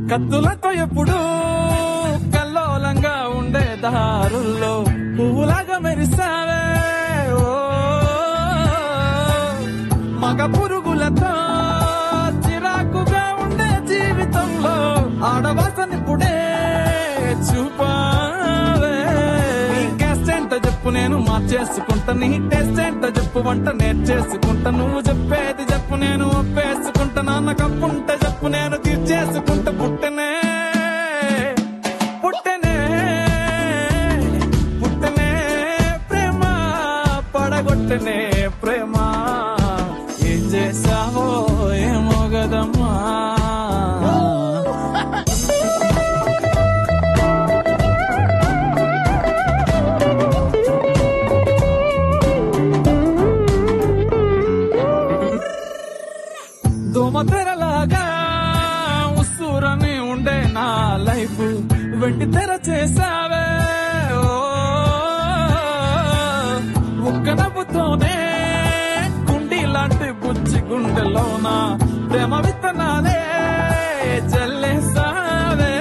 కత్తులతో ఎప్పుడు కల్లోలంగా ఉండే దారుల్లో పువ్వులాగా మెరిసావే ఓ మగ పురుగులతో చిరాకుగా ఉండే జీవితంలో ఆడవాసనిప్పుడే చూపావే నీ క్యాస్ట్ ఏంటో చెప్పు నేను మార్చేసుకుంటా నీ టేస్ట్ ఏంటో చెప్పు వంట నేర్చేసుకుంటా నువ్వు చెప్పేది చెప్పు నేను ఒప్పేసుకుంటా నాన్న కప్పుంటే చెప్పు నేను తీర్చేసుకుంటా పుట్టనే పుట్టనే పుట్టనే ప్రేమ పడగొట్టనే ప్రేమ ఏం చేసావో ఏమో గదమ్మా దోమతెరలాగా ఉస్సూరని ఉండే నా లైఫ్ వెండి తెర చేసావే ఒక్క నవ్వుతోనే ప్రేమ విత్తనాలే చల్లేసావే.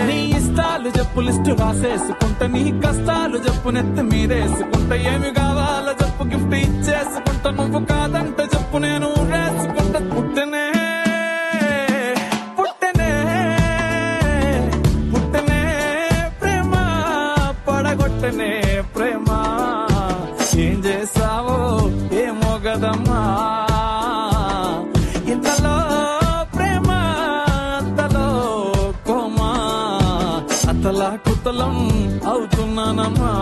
నీ ఇష్టాలు చెప్పు లిస్టు రాసేసుకుంటా, నీ కష్టాలు చెప్పు నెత్తి మీరేసుకుంటా. ఏమి కావాలో చెప్పు గిఫ్ట్ ఇచ్చేసుకుంటా, నువ్వు కాదంటే చెప్పు నేను రేసుకుంటా. పుట్టనే పుట్టనే పుట్టనే ప్రేమ, పడగొట్టనే ప్రేమ. ఏం చేసావో ఏమో గదమ్మా, ఇంతలో ప్రేమ అంతలో కోమా. అతలా కుతలం అవుతున్నానమ్మా.